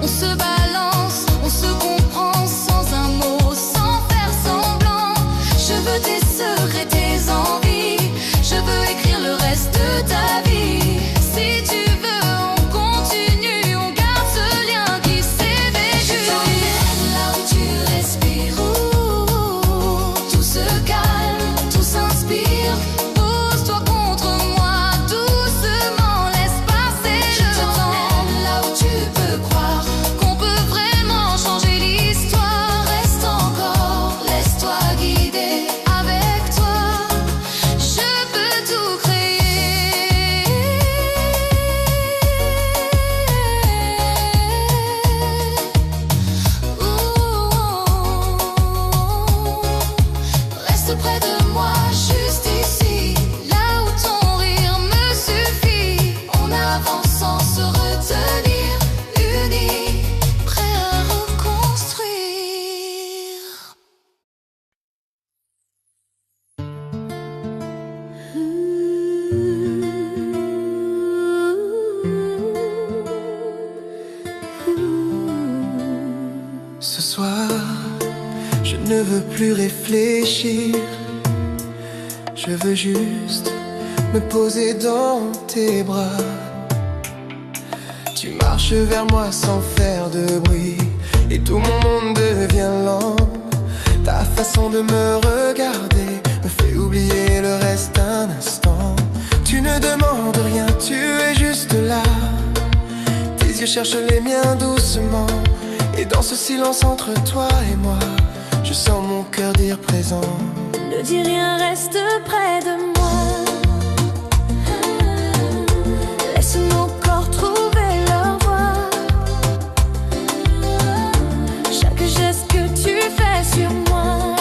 On se balance, on se comprend sans un mot, sans faire semblant. Je veux tes secrets, tes envies. Je veux écrire le reste de ta vie. Si tu veux, on continue, on garde ce lien qui s'est vécu. Je t'emmène là où tu respires. Tout se calme, tout s'inspire. Pose-toi contre moi, doucement, laisse passer le temps. Là où tu peux croire qu'on peut vraiment changer l'histoire. Reste encore, laisse-toi guider. Avec toi, je peux tout créer. Reste près de moi, juste ici, là où ton rire me suffit. On avance sans se retenir, unis, prêts à reconstruire. Ce soir, je ne veux plus réfléchir. Je veux juste me poser dans tes bras. Tu marches vers moi sans faire de bruit et tout mon monde devient lent. Ta façon de me regarder me fait oublier le reste un instant. Tu ne demandes rien, tu es juste là. Tes yeux cherchent les miens doucement. Et dans ce silence entre toi et moi, je sens mon cœur dire présent. Ne dis rien, reste près de moi. Laisse nos corps trouver leur voie. Chaque geste que tu fais sur moi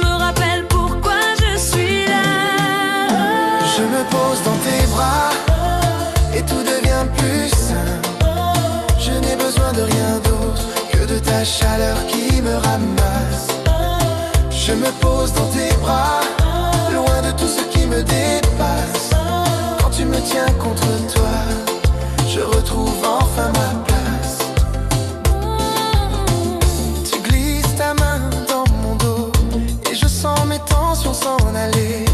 me rappelle pourquoi je suis là. Je me pose dans tes bras et tout devient plus simple. Je n'ai besoin de rien d'autre que de ta chaleur qui me ramasse. Je me pose dans tes bras, loin de tout ce qui me dépasse. Quand tu me tiens contre toi, je retrouve enfin ma place. Tu glisses ta main dans mon dos et je sens mes tensions s'en aller. oublier.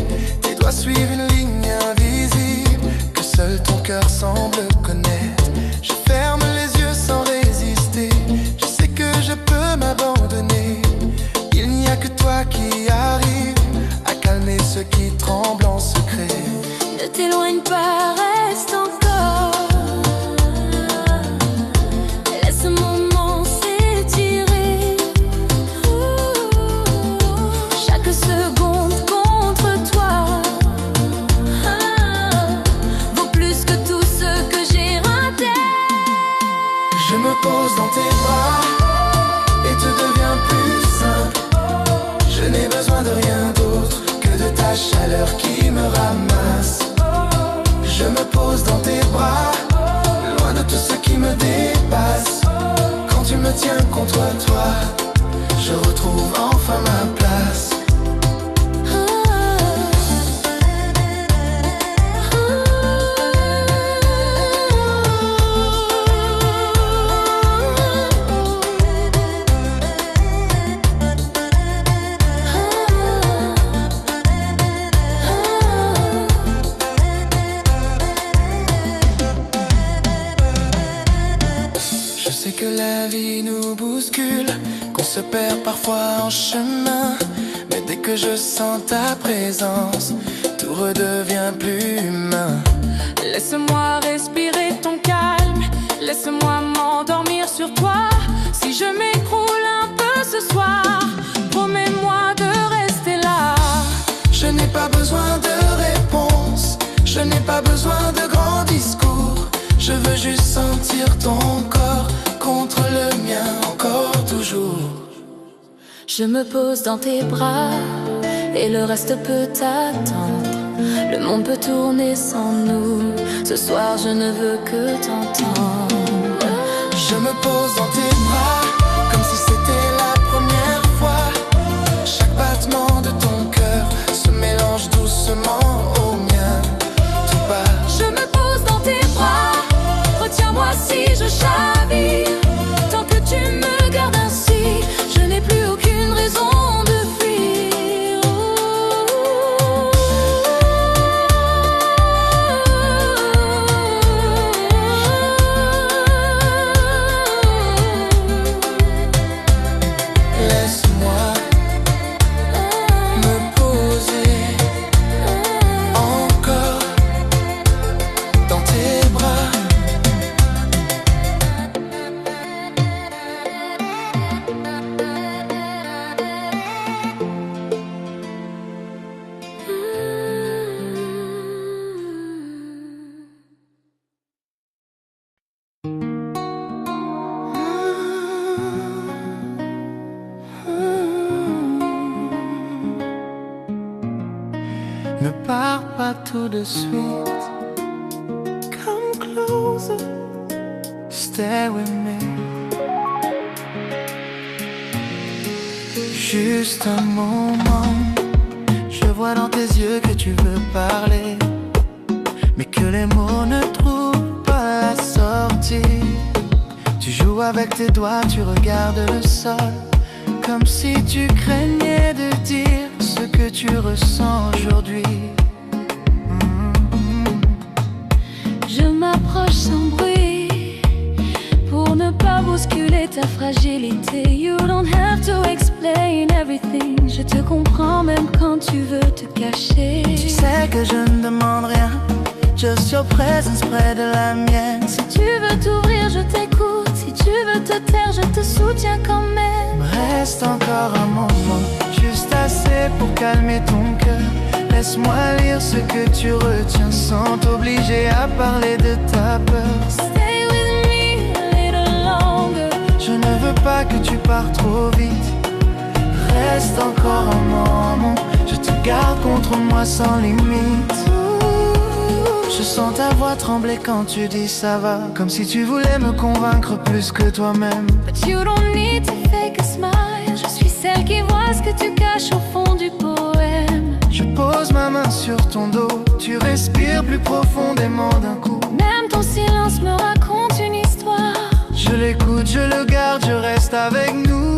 Tes doigts suivent une ligne invisible que seul ton cœur semble connaître. Je ferme les yeux sans résister. Je sais que je peux m'abandonner. Il n'y a que toi qui arrive à calmer ceux qui tremblent en secret. Ne t'éloigne pas, reste encore. Laisse un moment s'étirer. Chaque seconde contre toi vaut plus que tout ce que j'ai raté. Je me pose dans tes bras et te deviens plus simple. Je n'ai besoin de rien d'autre que de ta chaleur qui me ramasse. Je me pose dans tes bras, loin de tout ce qui me dépasse. Quand tu me tiens contre toi, je retrouve enfin ma place. Je sais que la vie nous bouscule, qu'on se perd parfois en chemin. Mais dès que je sens ta présence, tout redevient plus humain. Laisse-moi respirer ton calme, laisse-moi m'endormir sur toi. Si je m'écroule un peu ce soir, promets-moi de rester là. Je n'ai pas besoin de réponse, je n'ai pas besoin de grands discours. Je veux juste sentir ton corps contre le mien, encore toujours. Je me pose dans tes bras et le reste peut attendre. Le monde peut tourner sans nous. Ce soir je ne veux que t'entendre. Je me pose dans tes bras comme si c'était la première fois. Chaque battement de ton cœur se mélange doucement au mien. Tout part. Je me pose dans tes bras, retiens-moi si je chavire. Tant que tu me gardes ainsi, je n'ai plus aucune raison de fuir. Laisse-moi me poser encore dans tes bras. Ne pars pas tout de suite. Come closer, stay with me. Juste un moment. Je vois dans tes yeux que tu veux parler, mais que les mots ne trouvent pas la sortie. Tu joues avec tes doigts, tu regardes le sol, comme si tu craignais de dire ce que tu ressens aujourd'hui. Je m'approche sans bruit pour ne pas bousculer ta fragilité. You don't have to explain everything. Je te comprends même quand tu veux te cacher. Tu sais que je ne demande rien, just your presence près de la mienne. Si tu veux t'ouvrir, je t'écoute. Si tu veux te taire, je te soutiens quand même. Reste encore un moment, juste assez pour calmer ton cœur. Laisse-moi lire ce que tu retiens sans t'obliger à parler de ta peur. Stay with me a little longer. Je ne veux pas que tu pars trop vite. Reste encore un moment, je te garde contre moi sans limite. Je sens ta voix trembler quand tu dis ça va, comme si tu voulais me convaincre plus que toi-même. But you don't need to fake a smile. Je suis celle qui voit ce que tu caches au fond du poème. Je pose ma main sur ton dos, tu respires plus profondément d'un coup. Même ton silence me raconte une histoire. Je l'écoute, je le garde, je reste avec nous.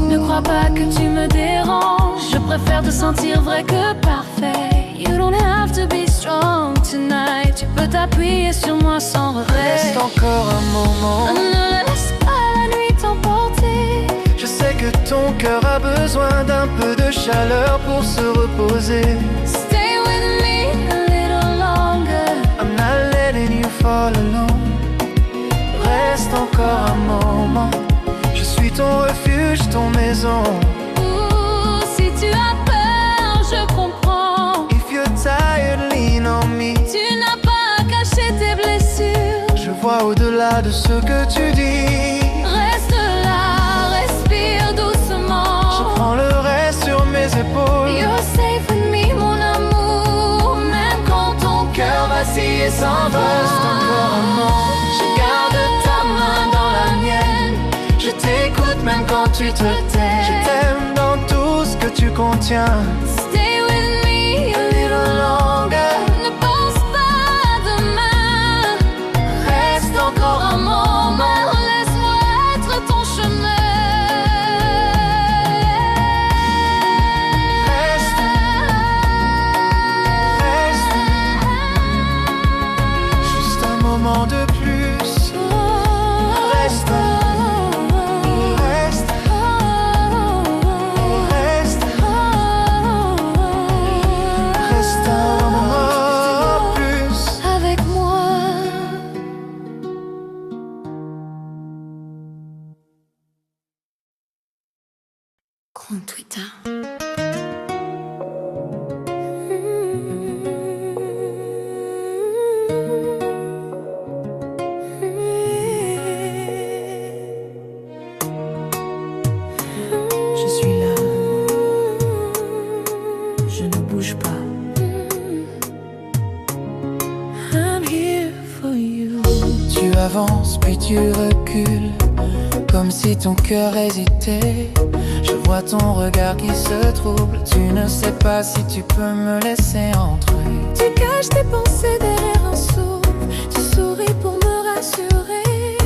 Ne crois pas que tu me déranges. Je préfère te sentir vrai que parfait. You don't have to be strong tonight. Tu peux t'appuyer sur moi sans regret. Reste encore un moment. Ne laisse pas la nuit t'emporter. Je sais que ton cœur a besoin d'un peu de chaleur pour se reposer. Stay with me a little longer. I'm not letting you fall alone. Reste encore un moment. Je suis ton refuge, ton maison. Ouh, si tu as peur, je comprends. If you're tired, lean on me. Tu n'as pas à cacher tes blessures. Je vois au-delà de ce que tu dis. Reste là, respire doucement. Je prends le reste sur mes épaules. You're safe with me, mon amour. Même quand ton cœur vacille et s'envole. Reste encore un moment. Je garde ta main dans la mienne. Je t'écoute même quand tu te tais. Je t'aime dans tout ce que tu contiens. Stay with me a little longer. Ne pense pas à demain. Reste encore un moment. Laisse-moi être ton chemin. Reste, juste un moment de plus. Reste, reste, reste un moment plus. Avec moi. Compte Twitter. Je suis là, je ne bouge pas. I'm here for you. Tu avances puis tu recules, comme si ton cœur hésitait. Je vois ton regard qui se trouble. Tu ne sais pas si tu peux me laisser entrer. Tu caches tes pensées derrière un souffle. Tu souris pour me rassurer.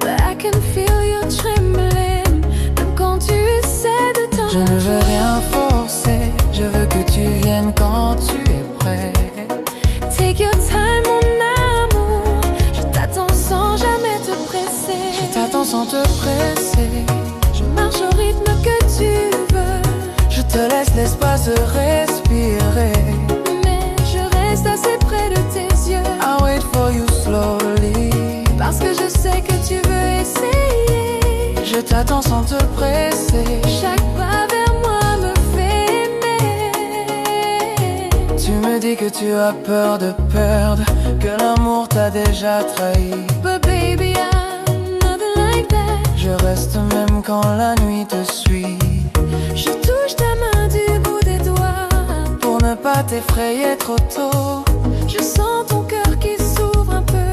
But I can feel you trembling. Même quand tu essaies de t'en Je ne veux rien forcer, je veux que tu viennes quand tu es prêt. Take your time, mon amour. Je t'attends sans jamais te presser. Je t'attends sans te presser. Je marche au rythme que tu veux. Je te laisse l'espace de respirer. Mais je reste assez près de tes yeux. I wait for you slowly. Parce que je sais que tu veux essayer. Je t'attends sans te presser. Chaque pas vers moi me fait aimer. Tu me dis que tu as peur de perdre, que l'amour t'a déjà trahi. But baby, I'm nothing like that. Je reste même quand la nuit te suit. Je touche ta main du bout des doigts. Pour ne pas t'effrayer trop tôt. Je sens ton cœur qui s'ouvre un peu.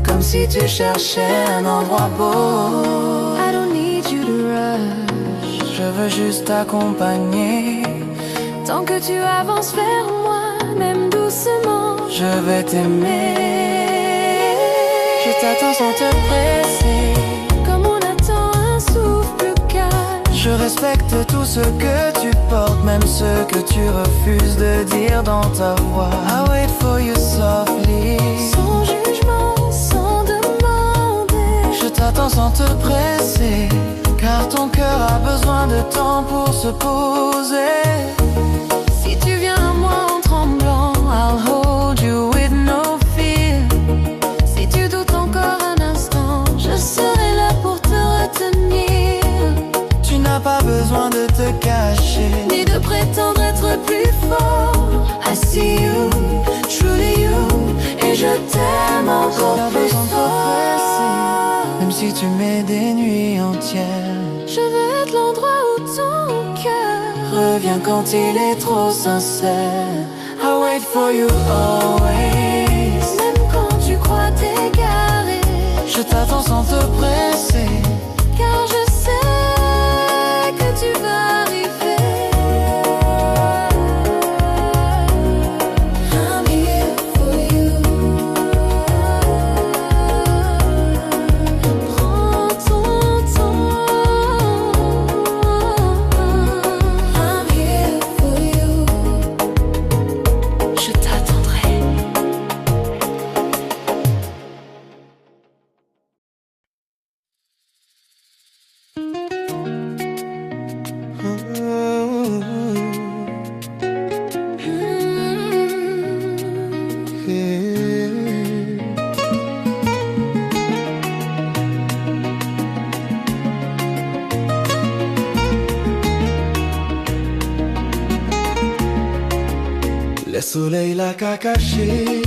Comme si tu cherchais un endroit beau. I don't need you to rush. Je veux juste t'accompagner. Tant que tu avances vers moi, même doucement, Je vais t'aimer. Je t'attends sans te presser. comme on attend un souffle plus calme. Je respecte tout ce que tu portes, même ce que tu refuses de dire dans ta voix. I wait for you softly. Sans jugement, sans demander. Je t'attends sans te presser, car ton cœur a besoin de temps pour se poser. Si tu viens à moi en tremblant, I'll hold you with no fear. si tu doutes encore un instant, je serai là pour te retenir. Tu n'as pas besoin de te cacher, Ni de prétendre être plus fort. I see you, truly you, et je t'aime encore T'as plus besoin de te fort. même si tu mets des nuits entières. Je veux être l'endroit où ton cœur Reviens quand il est trop sincère. I wait for you always. même quand tu crois t'égarer. Je t'attends sans te presser. Car je sais que tu vas arriver. I'm here for you. Prends ton temps. I'm here Le soleil la ka caché,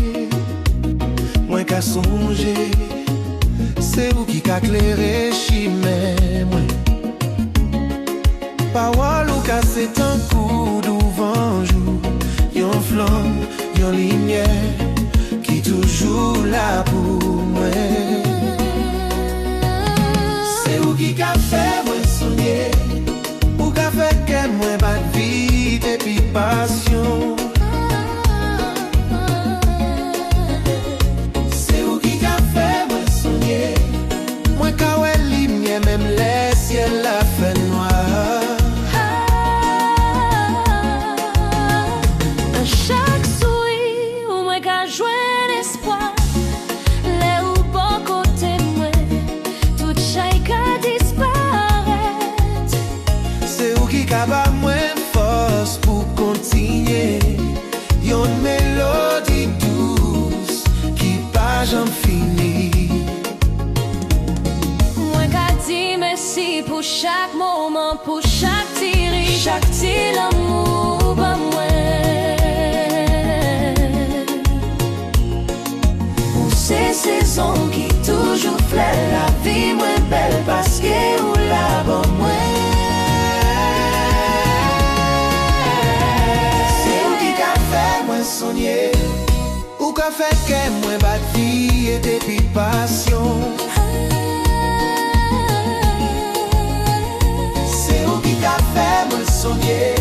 moi ka songé, c'est vous qui ka clairé chimé moi. Parole ou ka c'est un coup d'ouvant jour, yon flamme, yon lumière qui toujours là pour moi. C'est vous qui ka fait moi soigner, ou ka fait que moi bat vite et puis passion. Même les ciels la fait noir. À chaque sourire, où moi qu'a joué l'espoir. Les ou bon côté moi, tout chaque disparaît. C'est où qui capable moins force pour continuer. Yon mélodie douce qui pas jamais fini. Merci pour chaque moment, pour chaque tiré, chaque petit l'amour par moi. Pour ces saisons qui toujours flairent la vie moins belle parce que ou la bonne moi. C'est où qui qu'a fait moi soigner, ou qu'a fait que moi bat vie et depuis passion. Soigner,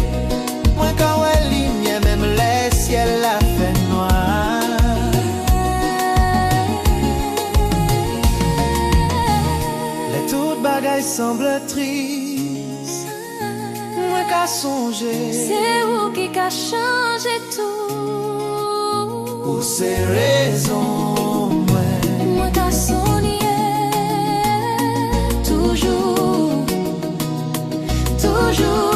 moi quand elle ligne, même les ciels la fait noir. Les toutes bagailles semblent tristes, moi qu'à songer. C'est où qui a changé tout. Pour ces raisons, moi qu'à soigner toujours, toujours.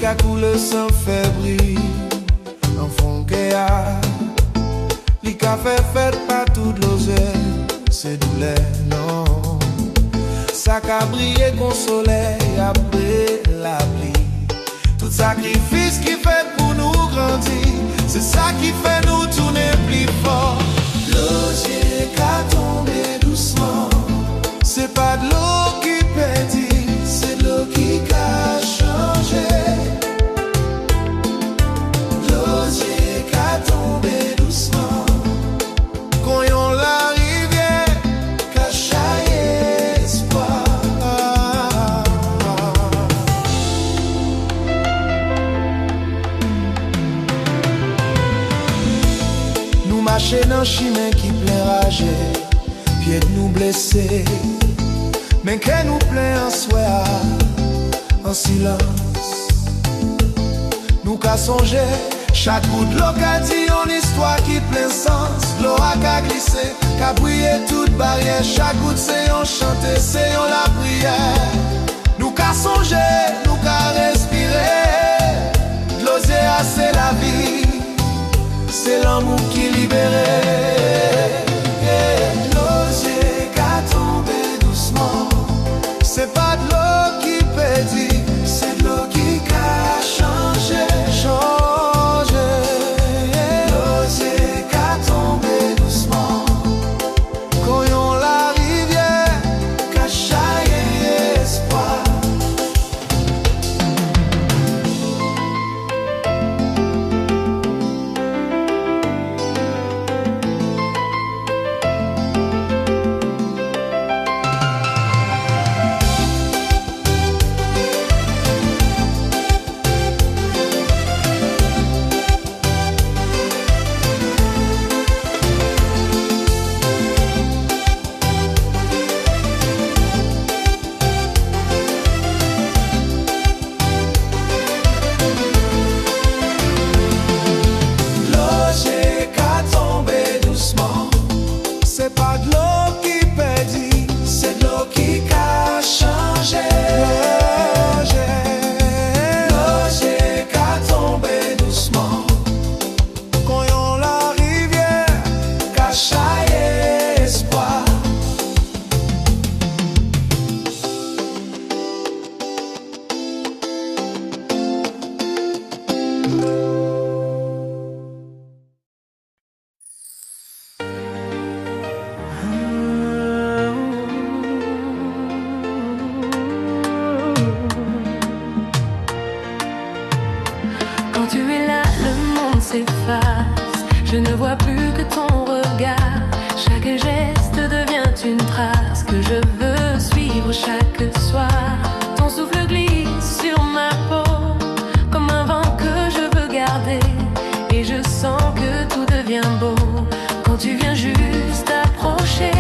Qu'à couler sans fébrile, en fond qu'il a, les cafés fait pas toute l'osée, c'est douleur, non. Ça qu'a brillé qu'on soleil après la pluie. Tout sacrifice qui fait pour nous grandir, c'est ça qui fait nous tourner plus fort. L'osier qu'a tombé doucement, c'est pas de l'eau qui pétille, c'est de l'eau qui a changé. L'osier qu'a tombé doucement, quand yon la rivière qu'a chaillé espoir. Nous marcher dans chemin qui plein ragé, pieds de nous blessés, mais que nous plein en soi, en silence. Nous qu'a songé, chaque bout de l'eau qu'a dit une histoire qui plein sens. L'eau a glissé, qu'a brillé toute barrière. Chaque goutte c'est un chanter, c'est un la prière. Nous qu'a songé, nous qu'a respiré. L'osier c'est la vie, c'est l'amour qui libère. L'osier qu'a tombé doucement, c'est pas de l'eau qui pédit, c'est de l'eau qui a changé. L'osier qu'a tombé doucement, quand yon la rivière qu'a chaillé espoir. s'efface. Je ne vois plus que ton regard. Chaque geste devient une trace que je veux suivre chaque soir. Ton souffle glisse sur ma peau comme un vent que je veux garder. Et je sens que tout devient beau quand tu viens juste approcher.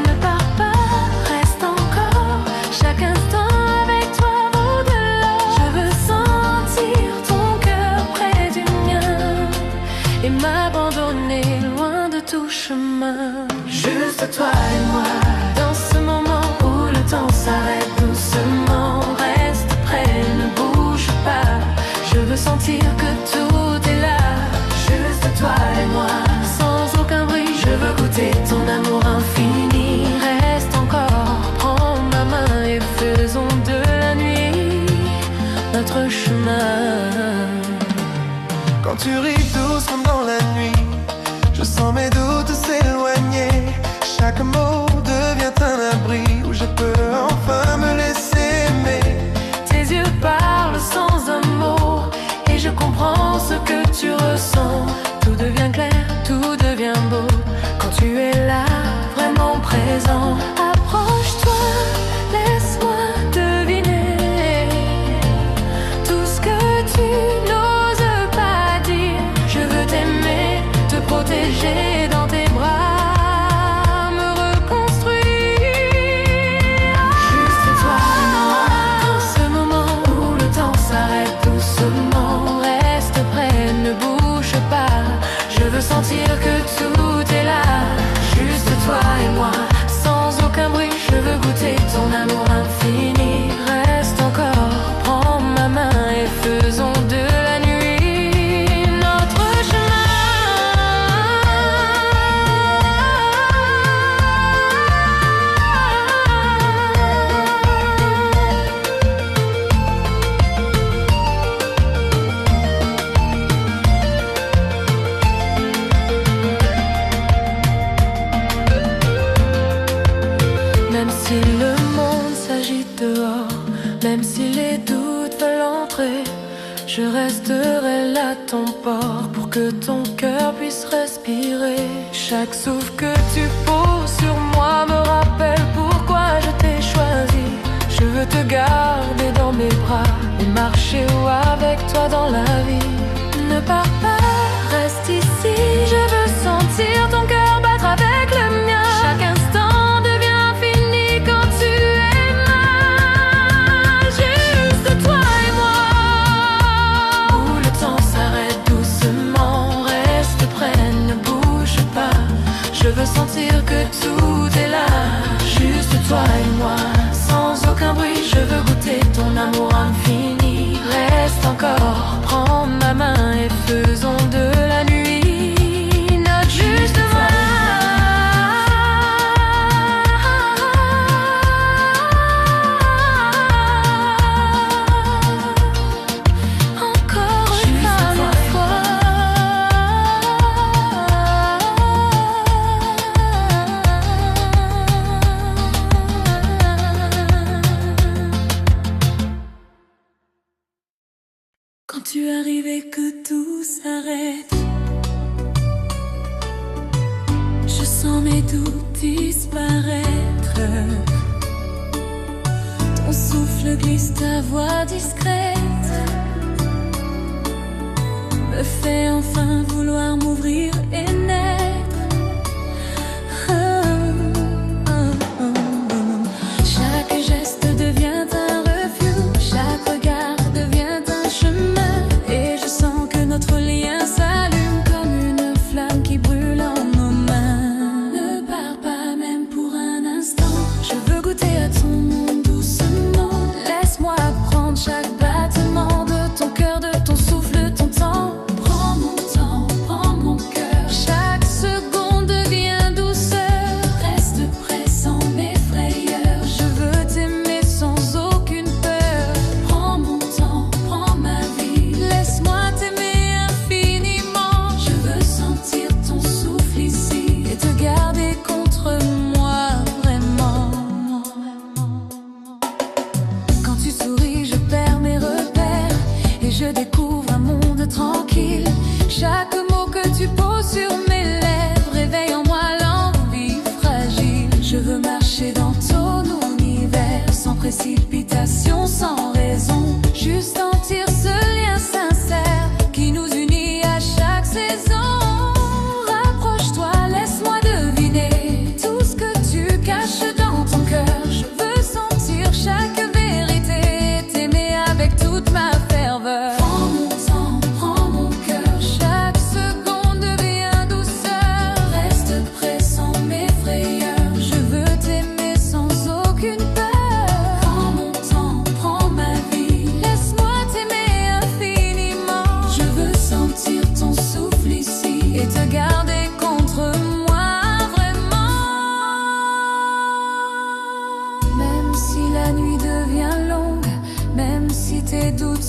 Ne pars pas, reste encore. Chaque instant avec toi vaut de l'or. Je veux sentir ton cœur près du mien et m'abandonner loin de tout chemin. Juste toi et moi, dans ce moment où le temps s'arrête doucement. Reste près, ne bouge pas. Je veux sentir que tout est là. Juste toi et moi, sans aucun bruit. Je veux goûter ton amour infini. Reste encore, prends ma main et faisons de la nuit notre chemin. Quand tu ris doucement dans la nuit, je sens mes doutes s'éloigner. Chaque mot devient un abri où je peux enfin me laisser aimer. Tes yeux parlent sans un mot et je comprends ce que tu ressens. Tout devient clair, tout devient beau quand tu es là, vraiment présent. Approche-toi, laisse-moi deviner tout ce que tu n'oses pas dire. Je veux t'aimer, te protéger dans tes bras, me reconstruire. Juste toi et moi, dans ce moment où le temps s'arrête doucement. Reste près, ne bouge pas. Je veux sentir que tout est là. Juste toi et moi, sans aucun bruit. Je veux goûter ton amour infini. Reste encore, prends ma main et faisons de la nuit notre Même si le monde s'agite dehors, même si les doutes veulent entrer, je resterai là ton port pour que ton cœur puisse respirer. Chaque souffle que tu poses sur moi me rappelle pourquoi je t'ai choisi. Je veux te garder dans mes bras et marcher avec toi dans la vie. Ne pars pas, reste ici. Je veux sentir ton cœur battre avec le mien. Chaque instant devient infini quand tu es là. Juste toi et moi, où le temps s'arrête doucement. Reste près, ne bouge pas. Je veux sentir que tout est là. Juste toi et moi, sans aucun bruit. Je veux goûter ton amour infini. Reste encore, prends ma main et faisons de la nuit notre juste moi. Encore une fois. Quand tu arrives et que tout s'arrête, je sens mes doutes disparaître. Ton souffle glisse, ta voix discrète me fait enfin vouloir m'ouvrir et naître. Chaque geste devient un refuge, chaque regard devient un chemin. Et je sens que notre lien s'allume comme une flamme qui brûle en nos mains. Ne pars pas même pour un instant, je veux goûter à ton monde doucement. Laisse-moi prendre chaque battement de ton cœur, de ton souffle, ton temps. Prends mon temps, prends mon cœur.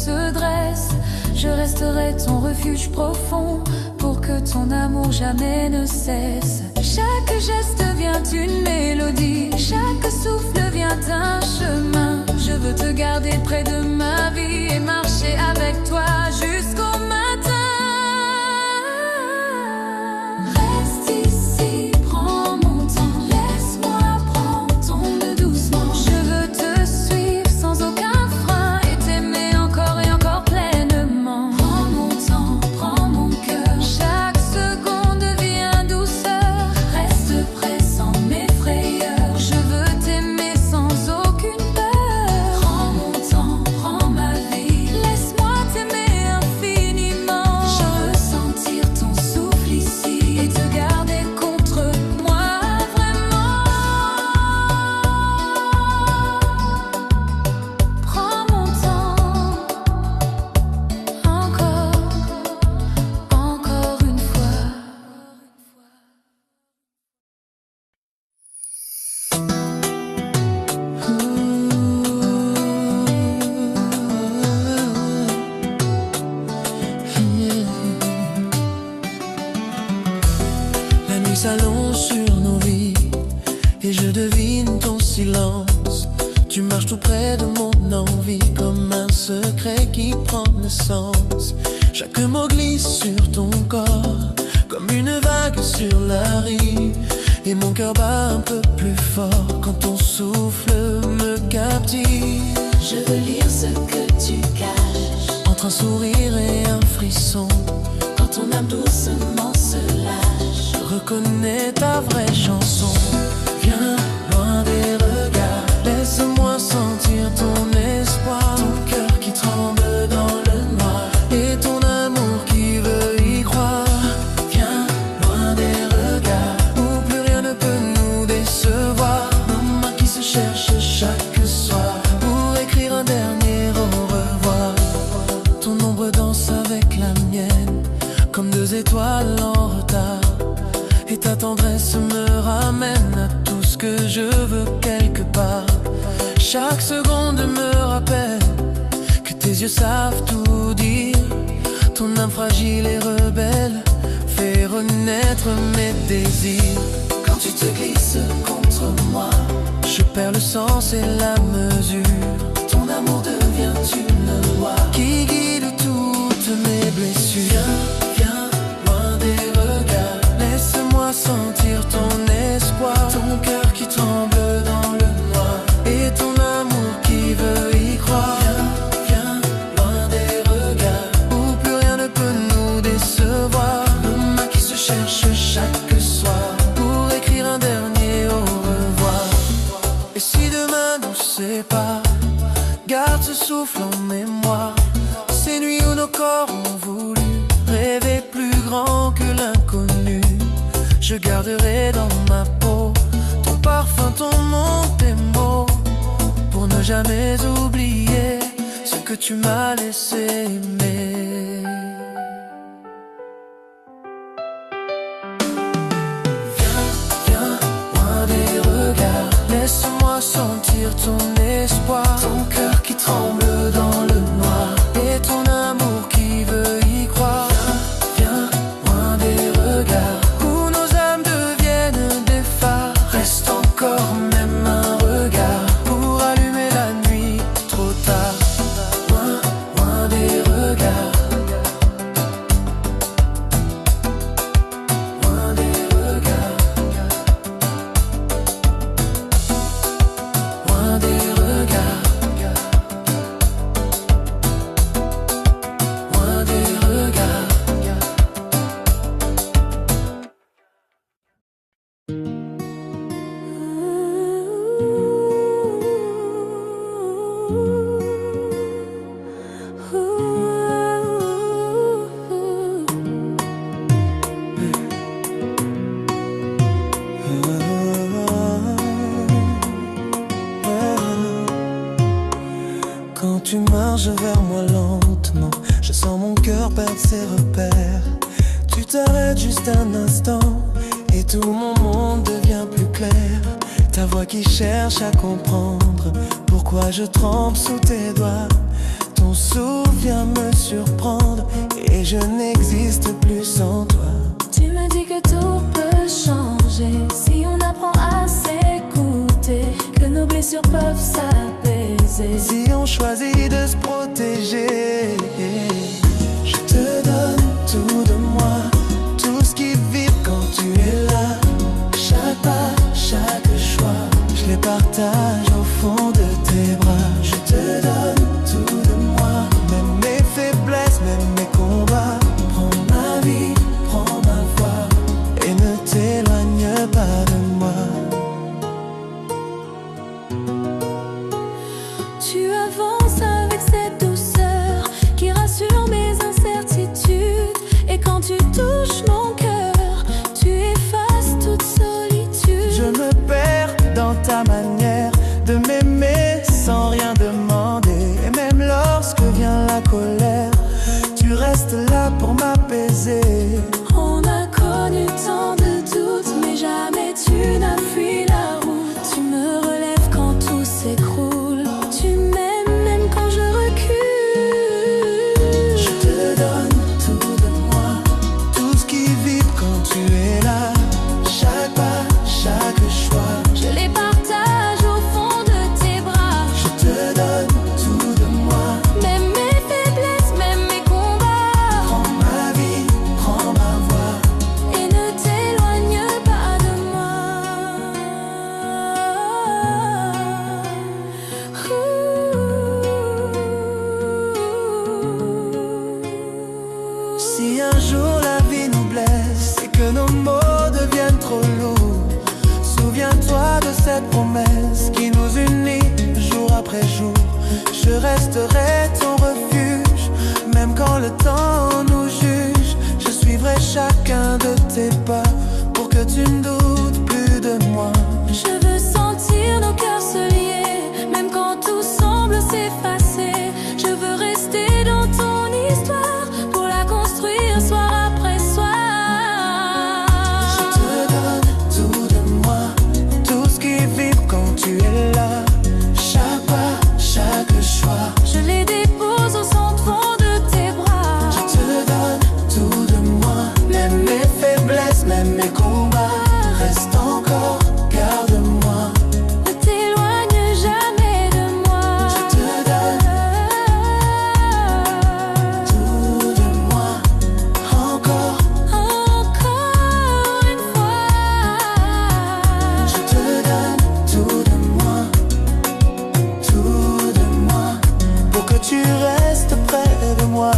se dresse. Je resterai ton refuge profond pour que ton amour jamais ne cesse. Chaque geste vient une mélodie, chaque souffle vient un chemin. Je veux te garder près de ma vie et marcher avec toi jusqu'au matin. Reste ici, prends mon temps, laisse-moi prendre ton nœud doucement. Je veux te suivre sans aucun frein et t'aimer encore et encore pleinement. Prends mon temps, prends mon cœur, chaque seconde devient douceur. Reste près sans mes frayeurs, je veux t'aimer sans aucune peur. Prends mon temps, prends ma vie, laisse-moi t'aimer infiniment. Je veux sentir ton souffle ici et te garder contre moi vraiment. Prends mon temps, encore une fois. La nuit s'allonge sur nos vies et je devine ton silence. Tu marches tout près de mon envie comme un secret qui prend naissance. Chaque mot glisse sur ton corps comme une vague sur la rive. Et mon cœur bat un peu plus fort quand ton souffle me captive. Je veux lire ce que tu caches Entre un sourire et un frisson, quand ton âme doucement se lâche. je reconnais ta vraie chanson. Viens loin des regards, laisse-moi sentir ton espoir. Ton cœur qui tremble dans le noir et ton amour qui veut y croire. Viens loin des regards où plus rien ne peut nous décevoir. Nos mains qui se cherchent chaque soir pour écrire un dernier au revoir. Ton ombre danse avec la mienne comme deux étoiles en retard. Et ta tendresse me ramène à tout ce que je veux quelque part. Chaque seconde me rappelle que tes yeux savent tout dire. Ton âme fragile et rebelle fait renaître mes désirs. Quand tu te glisses contre moi, Je perds le sens et la mesure ton amour devient une loi qui guide toutes mes blessures. Viens loin des regards, laisse-moi sentir ton espoir. Ton cœur qui tremble dans le noir et ton amour qui veut y croire. Viens loin des regards où plus rien ne peut nous décevoir. Nos mains qui se cherchent chaque soir pour écrire un dernier au revoir. Et si demain nous sépare, garde ce souffle en mémoire. Ces nuits où nos corps ont voulu rêver plus grand que l'inconnu. Je garderai dans ma peau ton parfum, ton monde, tes mots, pour ne jamais oublier ce que tu m'as laissé aimer. Viens loin des regards, laisse-moi sentir ton espoir. Ton cœur qui tremble dans le noir et ton amour qui veut y croire. Viens loin des regards où nos âmes deviennent des phares. Reste encore même un regard pour allumer la nuit trop tard. Loin des regards. Loin des regards. Loin des regards. Loin des regards. Quand tu marches vers moi lentement, je sens mon cœur perdre ses repères. Tu t'arrêtes juste un instant et tout mon monde devient plus clair. Ta voix qui cherche à comprendre pourquoi je tremble sous tes doigts. Ton ton sourire me surprendre et je n'existe plus sans toi. Tu me dis que tout peut changer si on apprend à s'écouter, que nos blessures peuvent s'apaiser si on choisit de se protéger. Je te donne tout de moi, tout ce qui vibre quand tu es là. Chaque pas, chaque choix, je les partage au fond de tes bras. Je te donne tout de moi, même mes faiblesses, même mes combats. Prends ma vie, prends ma voix et ne t'éloigne pas de moi. Tu avances avec cette douceur qui rassure mes incertitudes. Et quand tu touches mon cœur, tu effaces toute solitude. Je me perds dans ta manière de m'aimer sans rien demander. Et même lorsque vient la colère, tu restes là pour m'apaiser. On a connu tant de doutes, mais jamais tu n'as fui la route. Tu me relèves quand tout s'écroule. Tu m'aimes même quand je recule. Je te donne tout de moi, tout ce qui vibre quand tu es là. Chaque pas, chaque choix, Je les partage au fond de tes bras. je te donne tout de moi. Même mes faiblesses, même mes combats. Prends ma vie, prends ma voix. Et ne t'éloigne pas de moi. Si un jour la vie nous blesse et que nos mots deviennent trop lourds, souviens-toi de cette promesse qui nous unit jour après jour. Je resterai ton refuge, même quand le temps nous juge. Je suivrai chacun de tes pas pour que tu ne doutes plus de moi. Je veux sentir nos cœurs se lier, même quand tout semble s'effacer. Je veux rester dans ton histoire pour la construire soir après soir. Je te donne tout de moi, tout ce qui vibre quand tu es là. Chaque pas, chaque choix, Je les dépose au centre fond de tes bras. je te donne tout de moi. Même mes faiblesses, même mes combats, reste encore, garde-moi. Ne t'éloigne jamais de moi. Je te donne tout de moi, encore. Encore une fois. Je te donne tout de moi, pour que tu restes près de moi.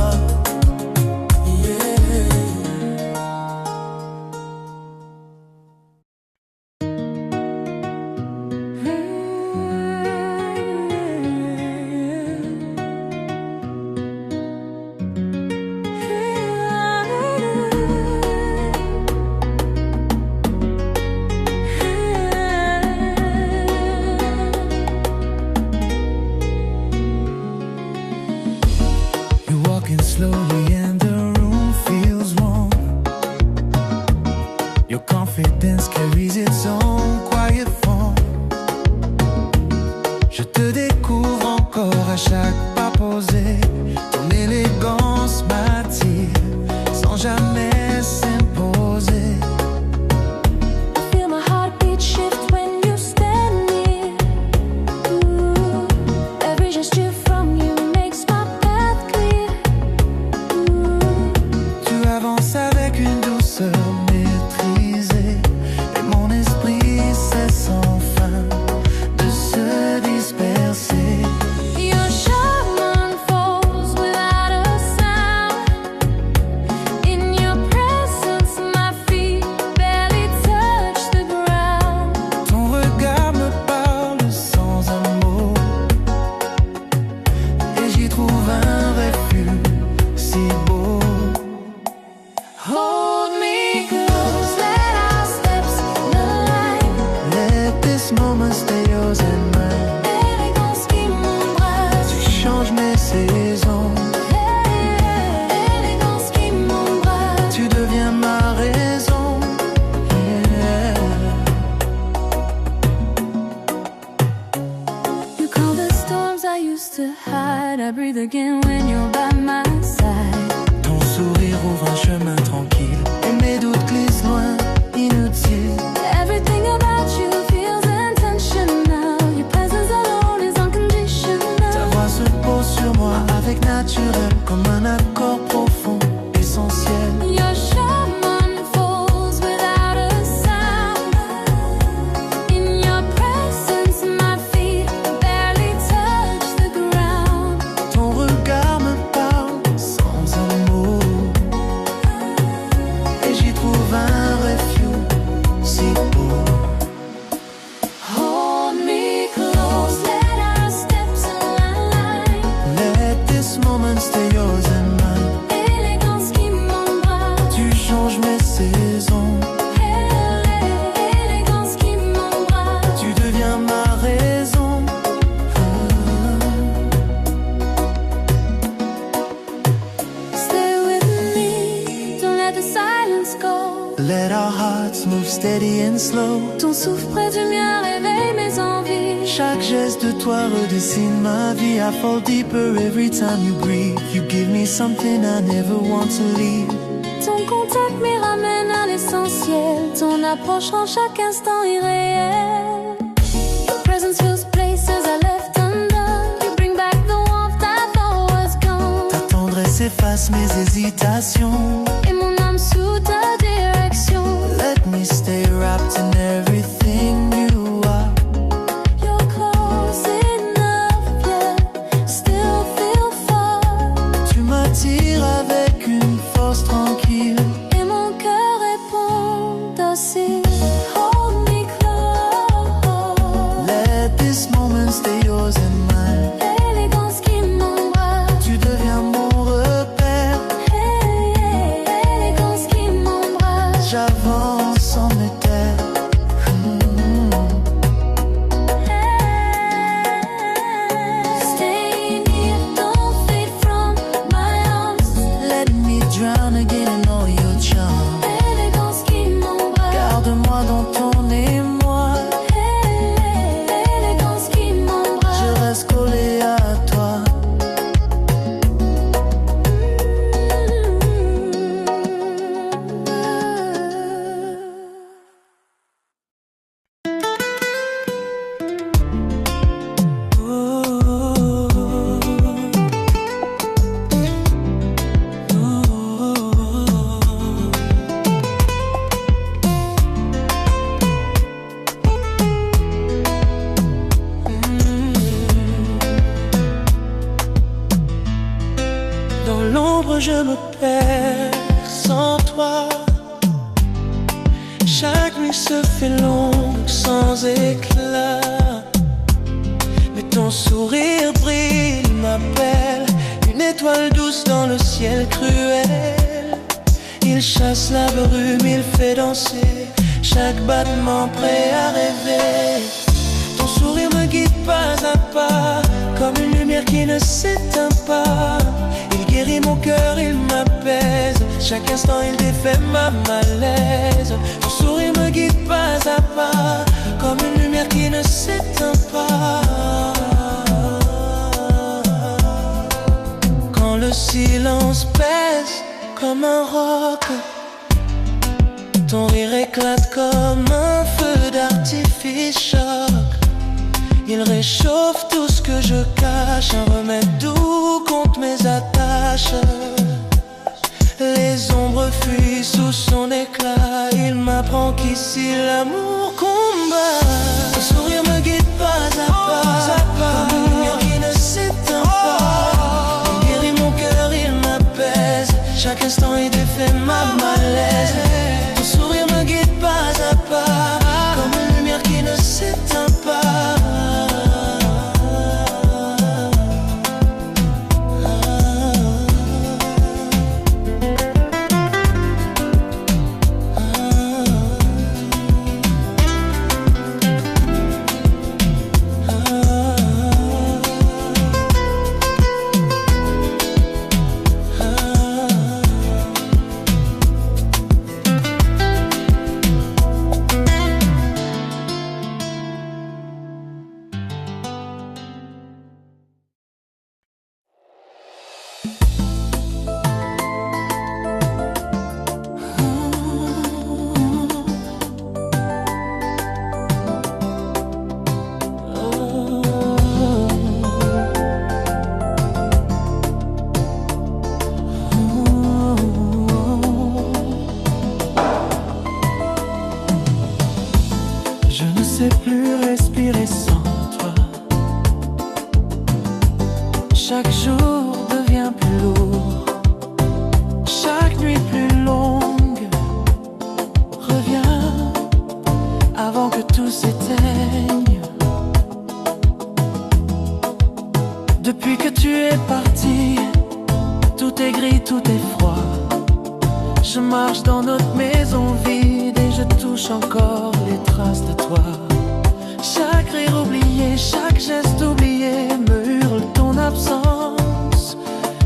You're walking slowly and the room feels warm. Your confidence carries its own quiet form. Je te découvre encore à chaque pas posé. Ton élégance m'attire sans jamais s'imposer. Feel my heartbeat shift when you stand near. Ooh, every gesture from you makes my path clear. hearts move steady and slow. Ton souffle près du mien réveille mes envies. Chaque geste de toi redessine ma vie. I fall deeper every time you breathe. You give me something I never want to leave. Ton contact me ramène à l'essentiel. Ton approche rend chaque instant irréel. Your presence fills places I left undone. You bring back the warmth I thought was gone. Ta tendresse efface mes hésitations. Et mon âme sous ta direction. Let me stay wrapped in everything you are. You're close enough, yeah, still feel far. Tu m'attires avec une force tranquille. Et mon cœur répond docile. Hold me close. Let this moment stay yours and mine. Élégance qui m'embrasse. Tu deviens mon repère. Hey, hey, élégance qui m'embrasse. J'avance sans me taire. Stay near, don't fade from my arms. Let me drown again in all your charm. Élégance qui m'embrasse. Garde-moi dans ton émoi. Hey, hey, élégance qui m'embrasse. Je reste collé à toi. Dans l'ombre je me perds sans toi. Chaque nuit se fait longue sans éclat. Mais ton sourire brille, m'appelle. Une étoile douce dans le ciel cruel. Il chasse la brume, il fait danser chaque battement prêt à rêver. Ton sourire me guide pas à pas, comme une lumière qui ne s'éteint pas. Il guérit mon cœur, il m'apaise. Chaque instant il défait ma malaise. Ton sourire me guide pas à pas, comme une lumière qui ne s'éteint pas. Quand le silence pèse comme un roc, ton rire éclate comme un feu d'artifice choc. Il réchauffe tout ce que je cache, un remède doux contre mes attaches. Les ombres fuient sous son éclat. Il m'apprend qu'ici l'amour combat. Ton sourire me guide pas à pas, comme une lumière qui ne s'éteint pas. Il guérit mon cœur, il m'apaise. Chaque instant il défait ma malaise. Ton sourire me guide pas à pas, comme une lumière qui ne s'éteint pas. Chaque jour devient plus lourd, chaque nuit plus longue. Reviens avant que tout s'éteigne. Depuis que tu es parti, tout est gris, tout est froid. Je marche dans notre maison vide et je touche encore les traces de toi. Chaque rire oublié, chaque geste oublié me hurle ton absence.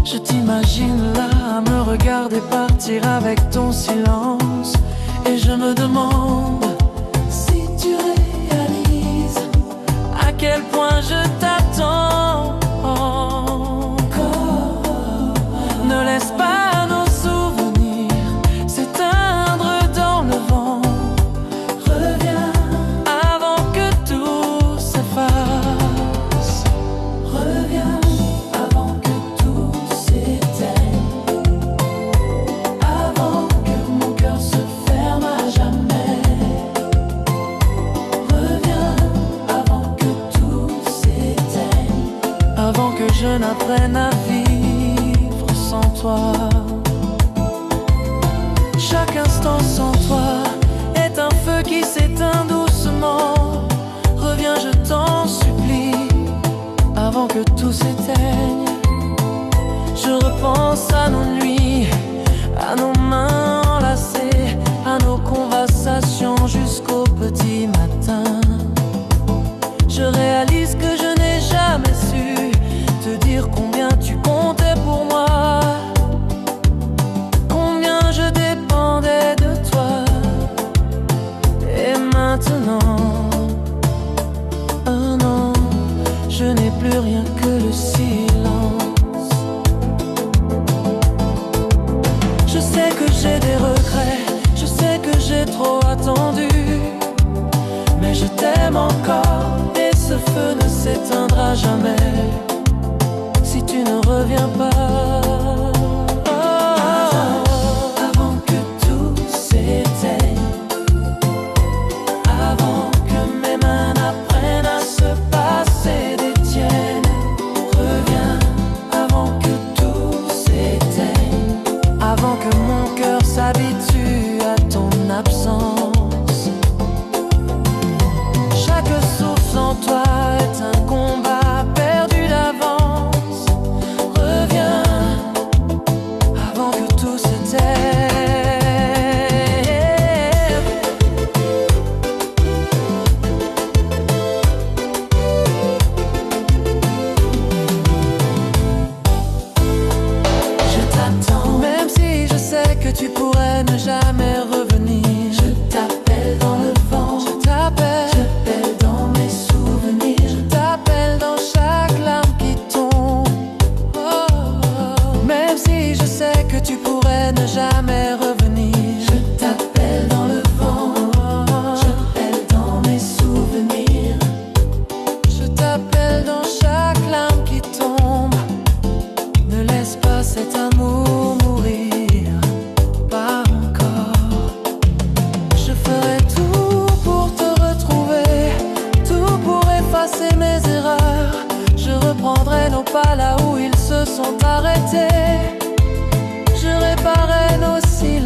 Je t'imagine là à me regarder partir avec ton silence. Et je me demande si tu réalises à quel point je t'attends encore. Ne laisse pas nos souvenirs s'éteindre dans le vent. Reviens avant que tout s'efface. Reviens avant que tout s'éteigne. Avant que mon cœur se ferme à jamais. Reviens avant que tout s'éteigne. Avant que je n'apprenne à vivre sans toi. Chaque instant sans toi est un feu qui s'éteint doucement. Reviens, je t'en supplie, avant que tout s'éteigne. Je repense à nos nuits, à nos mains enlacées, à nos conversations jusqu'au petit matin. Je réalise que je n'ai jamais su te dire combien tu comptais pour moi, combien je dépendais de toi. Et maintenant, un an, je n'ai plus rien que le silence. Je sais que j'ai des regrets, je sais que j'ai trop attendu, mais je t'aime encore et ce feu ne s'éteindra jamais si tu ne reviens pas. Avant que tout s'éteigne, avant que mes mains n'apprennent à se passer des tiennes. Reviens avant que tout s'éteigne, avant que mon cœur s'habitue à ton absence. Chaque souffle sans toi est un combat perdu d'avance. Reviens avant que tout s'éteigne. Je t'attends, même si je sais que tu pourrais ne jamais revenir. Je t'appelle dans le vent, je t'appelle dans mes souvenirs. Je t'appelle dans chaque larme qui tombe. Même si je sais que tu pourrais ne jamais revenir. Je t'appelle dans le vent, j'appelle dans mes souvenirs. Je t'appelle dans chaque larme qui tombe. Ne laisse pas cet amour mourir, pas encore. Je ferai tout pour te retrouver, tout pour effacer mes erreurs. Je reprendrai nos pas là où ils se sont arrêtés. Je réparerai nos silences.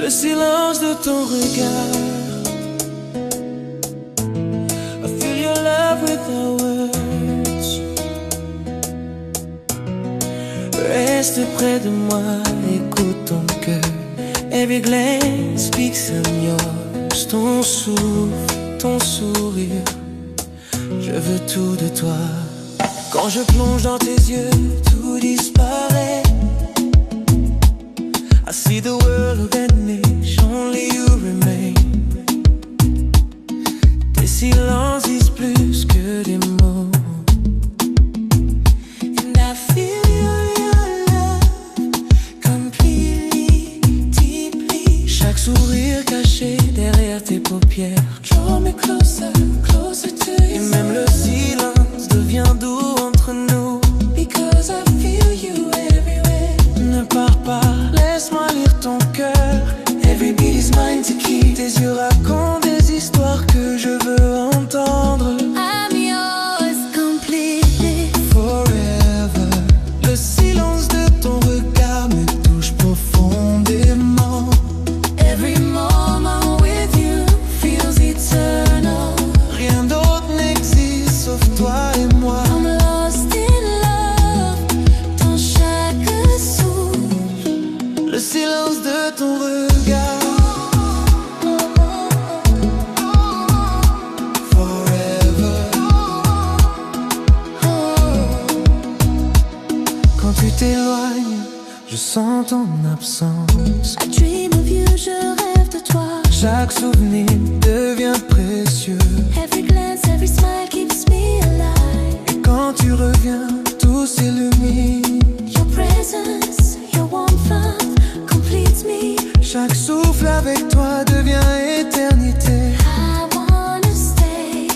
Le silence de ton regard. I feel your love without words. Reste près de moi, écoute ton cœur. Every glance speaks of yours. Ton souffle, ton sourire, je veux tout de toi. Quand je plonge dans tes yeux, tout disparaît. I see the world vanish, only you remain. Tes silences disent plus que des mots. And I feel your love completely, deeply. Chaque sourire caché derrière tes paupières. Draw me closer, closer to you. Et même le silence devient doux entre nous. Because I feel you everywhere. Ne pars pas, laisse-moi lire ton cœur. Every beat is mine to keep. Tes yeux racontent des histoires que je veux entendre. I'm yours completely. Forever. Le silence de ton regard me touche profondément. Every moment with you feels eternal. Rien d'autre n'existe sauf toi et moi. I'm lost in love dans chaque souffle. Le silence de ton regard. Forever. Quand tu t'éloignes, je sens ton absence. I dream of you, je rêve de toi. Chaque souvenir devient précieux. Every glance, every smile keeps me alive. Et quand tu reviens, tout s'illumine. Your presence, your warmth completes me. Chaque souffle avec toi devient éternité. I wanna stay,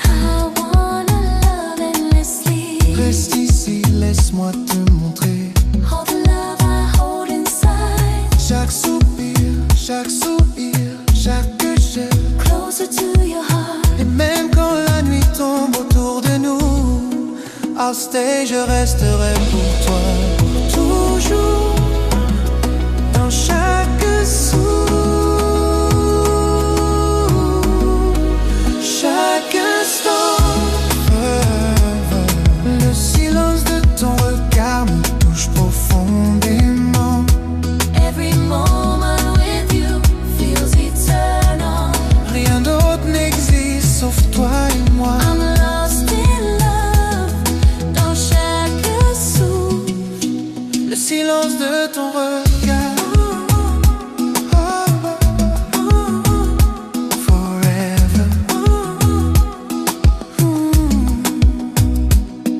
I wanna love endlessly. Reste ici, laisse-moi te montrer. All the love I hold inside. Chaque sourire, chaque geste. Closer to your heart. Et même quand la nuit tombe autour de nous, I'll stay, je resterai pour toi. Pour toujours, dans chaque souffle, chaque instant. Le silence de ton regard me touche profondément. Every moment with you feels eternal. Rien d'autre n'existe sauf toi et moi. I'm lost in love dans chaque souffle. Le silence de ton regard. Forever.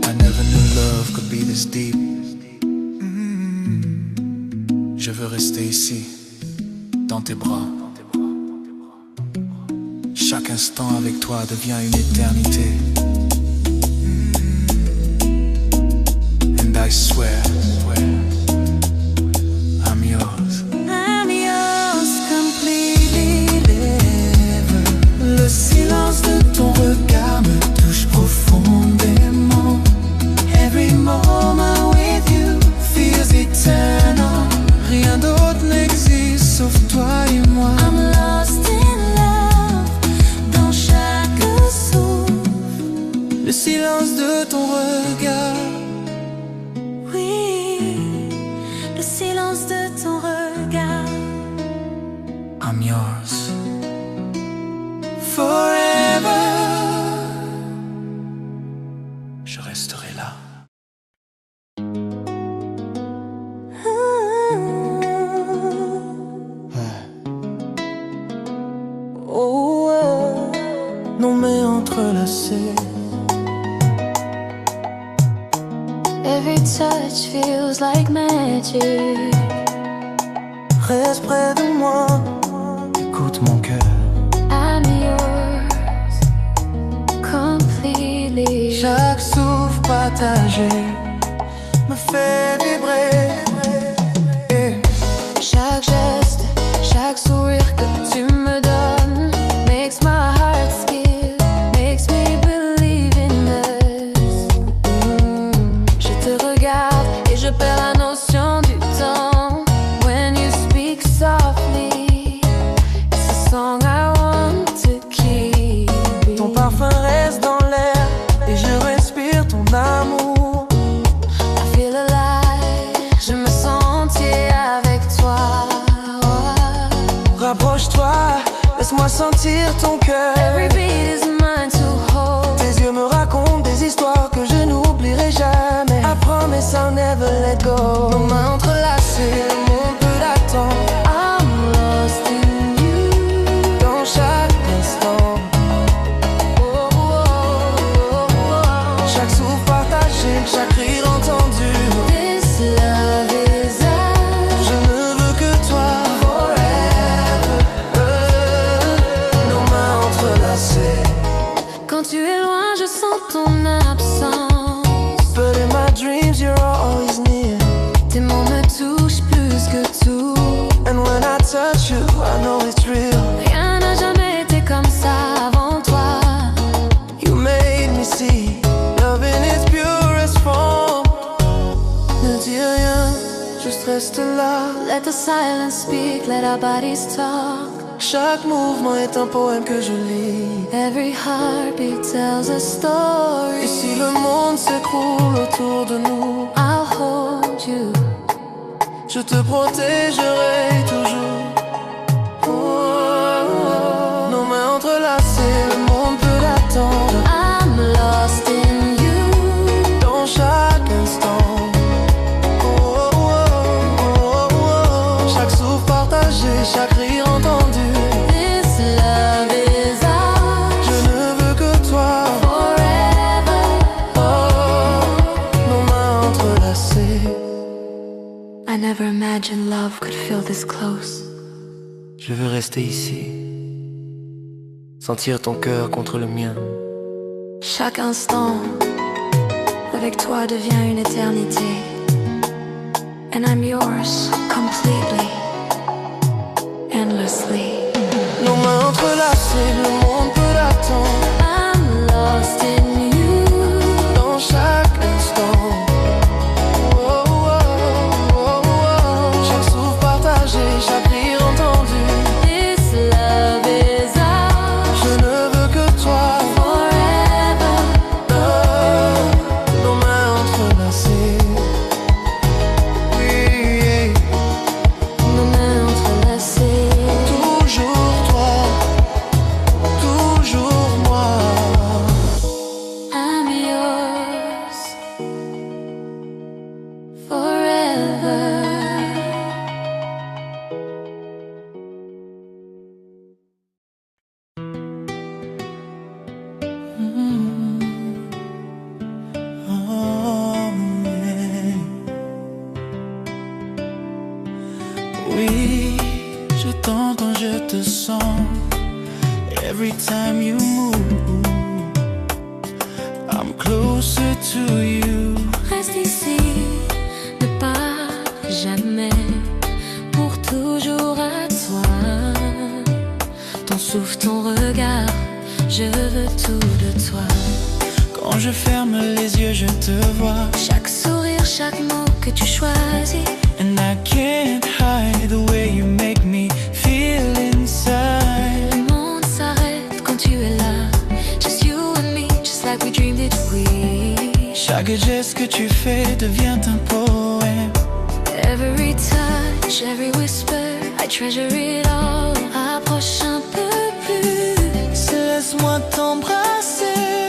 I never knew love could be this deep. Je veux rester ici, dans tes bras. Chaque instant avec toi devient une éternité. And I swear, I'm yours. I'm yours completely. Le silence de ton regard me touche profondément. Every moment with you feels eternal. Rien d'autre n'existe sauf toi et moi. I'm lost in love dans chaque souffle. Le silence de ton regard. Oui, le silence de ton regard. I'm yours. Forever. Je resterai là. Oh, nos mains entrelacées. Every touch feels like magic. Reste près de moi. Écoute mon cœur. I'm yours completely. Chaque souffle partagé me fait vibrer. Et Chaque geste, chaque sourire que tu me donnes makes my heart skip, makes me believe in us. Je te regarde et je perds la notion du temps. When you speak softly, sentir ton cœur. Every beat is mine to hold. Tes yeux me racontent des histoires que je n'oublierai jamais. I promise I'll never let go. Nos mains entrelacées, le monde peut l'attendre. I'm lost in you. Dans chaque instant. Oh, oh, oh, oh. Chaque souffle partagé, chaque rire entendu. This love is ours. Je ne veux que toi. Forever. Nos mains entrelacées. Quand tu es loin, je sens ton absence. But in my dreams you're always near. Tes mots me touchent plus que tout. And when I touch you, I know it's real. Rien n'a jamais été comme ça avant toi. You made me see love in its purest form. Ne dis rien, juste reste là. Let the silence speak, let our bodies talk. Chaque mouvement est un poème que je lis. Every heartbeat tells a story. Et si le monde s'écroule autour de nous, I'll hold you. je te protégerai toujours. Oh, oh, oh. Nos mains entrelacées, le monde peut l'attendre. I'm lost in you. Dans chaque instant. Oh, oh, oh, oh, oh. Chaque souffle partagé, chaque rire entendu. This love is ours. Je ne veux que toi. Forever. Oh, nos mains entrelacées. I never imagined love could feel this close. Je veux rester ici, sentir ton cœur contre le mien. Chaque instant avec toi devient une éternité. And I'm yours completely, endlessly. Nos mains entrelacées, le monde peut l'attendre. I'm lost in you. Dans chaque instant. Oh, oh, oh, oh, oh. Chaque souffle partagé, chaque rire entendu. This love is ours. Je ne veux que toi. Forever. Oh, nos mains entrelacées. Oui, Nos mains entrelacées. toujours toi, toujours moi. I'm yours. Forever. Oh, yeah. Oui, je t'entends, je te sens. Every time you move, I'm closer to you. Reste ici, ne pars jamais, pour toujours à toi. Ton souffle, ton regard, je veux tout de toi. Quand je ferme les yeux, je te vois. Chaque sourire, chaque mot que tu choisis. And I can't hide the way you make me feel inside. Le monde s'arrête quand tu es là. Just you and me, just like we dreamed it we. Chaque geste que tu fais devient un poème. Every touch, every whisper, I treasure it all. Approche un peu plus. Laisse-moi t'embrasser.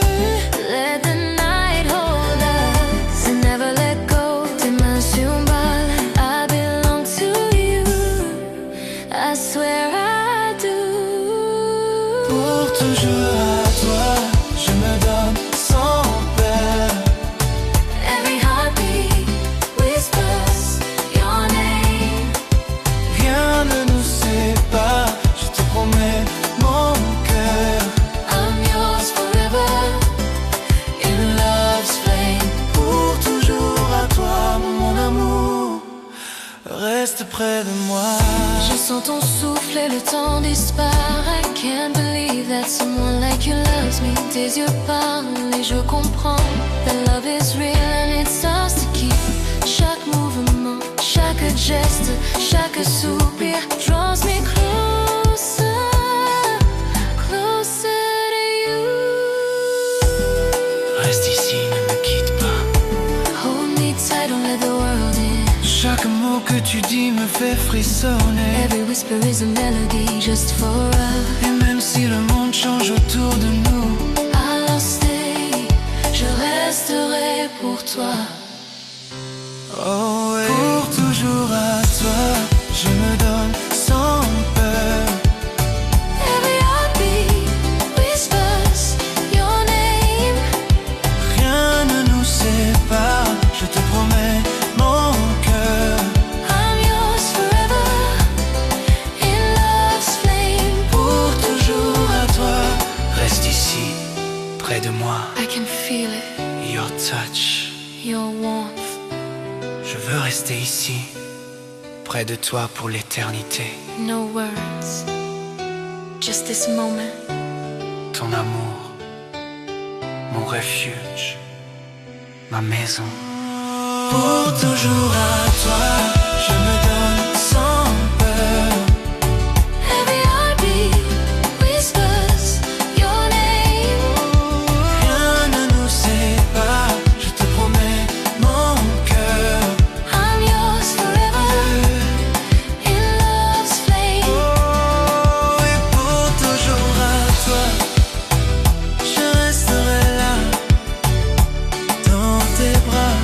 Let the night hold us and never let go. Tes mains sur balle, I belong to you. I swear I do. Pour toujours à toi, je me donne sans peur. Every heartbeat whispers your name. Rien ne nous sépare, je te promets mon cœur. I'm yours forever, In love's flame, pour toujours à toi, mon amour. Reste près de moi. je sens ton souffle et le temps disparaît. I can't believe that someone like you loves me. Tes yeux parlent et je comprends that love is real and it's ours to keep. Chaque mouvement, chaque geste, chaque soupir draws me closer, closer to you. Reste ici, ne me quitte pas. Hold me tight, don't let the world in. Chaque mot que tu dis me fait frissonner. Every whisper is a melody just for us. Et même si le monde change autour de nous. Alors stay, je resterai pour toi. Oh ouais. Pour toujours à toi, je me donne sans peur. Every heartbeat whispers your name. Rien ne nous sépare, je te promets mon cœur. I'm yours forever, in love's flame. Pour toujours à toi, reste ici, près de moi. I can feel it, Your touch, your warmth. je veux rester ici, près de toi pour l'éternité. No words, just this moment. Ton amour, mon refuge, ma maison. Pour toujours à toi, je me donne sans peur. Every heartbeat whispers your name. Rien ne nous sépare, je te promets mon cœur. I'm yours forever, in love's flame. Oh, et pour toujours à toi, je resterai là, dans tes bras.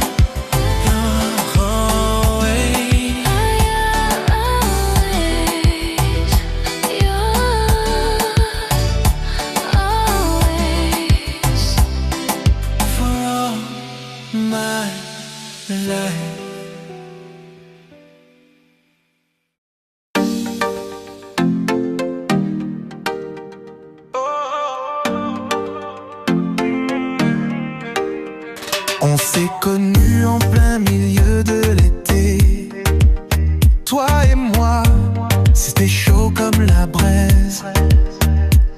On s'est connus en plein milieu de l'été. Toi et moi, c'était chaud comme la braise.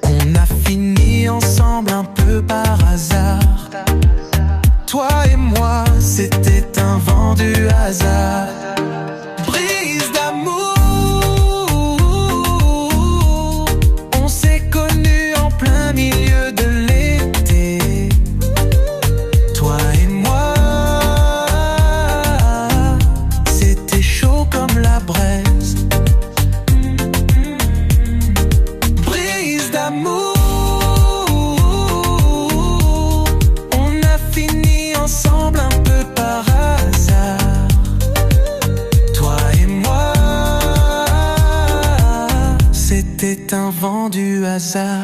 On a fini ensemble un peu par hasard. Toi et moi, c'était un vent du hasard. Brise d'amour. On s'est connus en plein milieu de l'été. Toi et moi, c'était chaud comme la braise. Brise d'amour. On a fini ensemble un peu par hasard. Toi et moi, c'était un vent du hasard.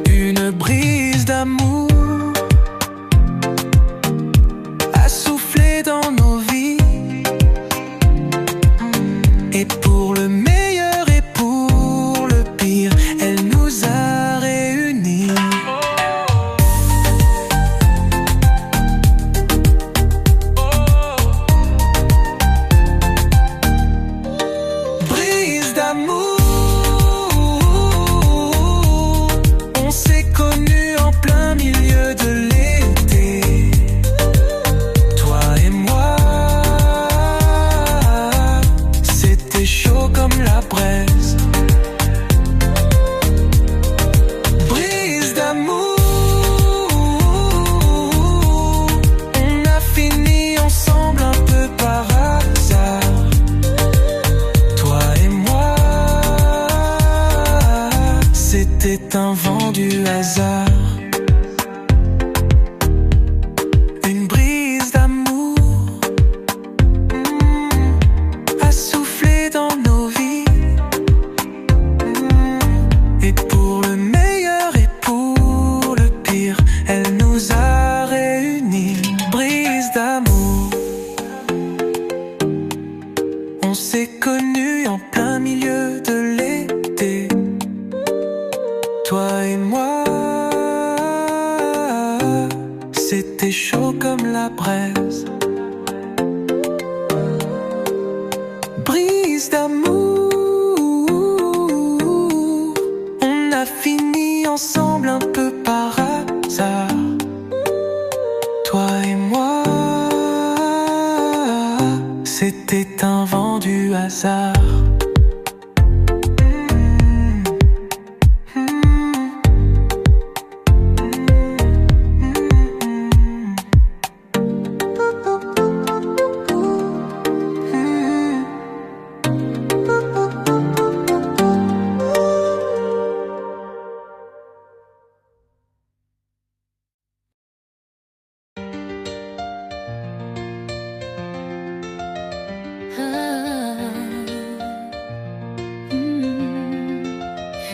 Une brise d'amour a soufflé dans nos vies. Et pour le meilleur et pour le pire, elle nous a réunis. Brise d'amour. On s'est connus en plein milieu de l'été. Toi et moi, c'était chaud comme la braise. Brise d'amour. On a fini ensemble un peu par hasard. Toi et moi, c'était un vent du hasard. Une brise d'amour a soufflé dans nos vies. Et pour le meilleur et pour le pire, elle nous a réunis. Brise d'amour. On s'est connus en plein milieu de l'été. Toi et moi, c'était chaud comme la braise. Brise d'amour. On a fini ensemble un peu par hasard. Toi et moi, c'était un vent du hasard.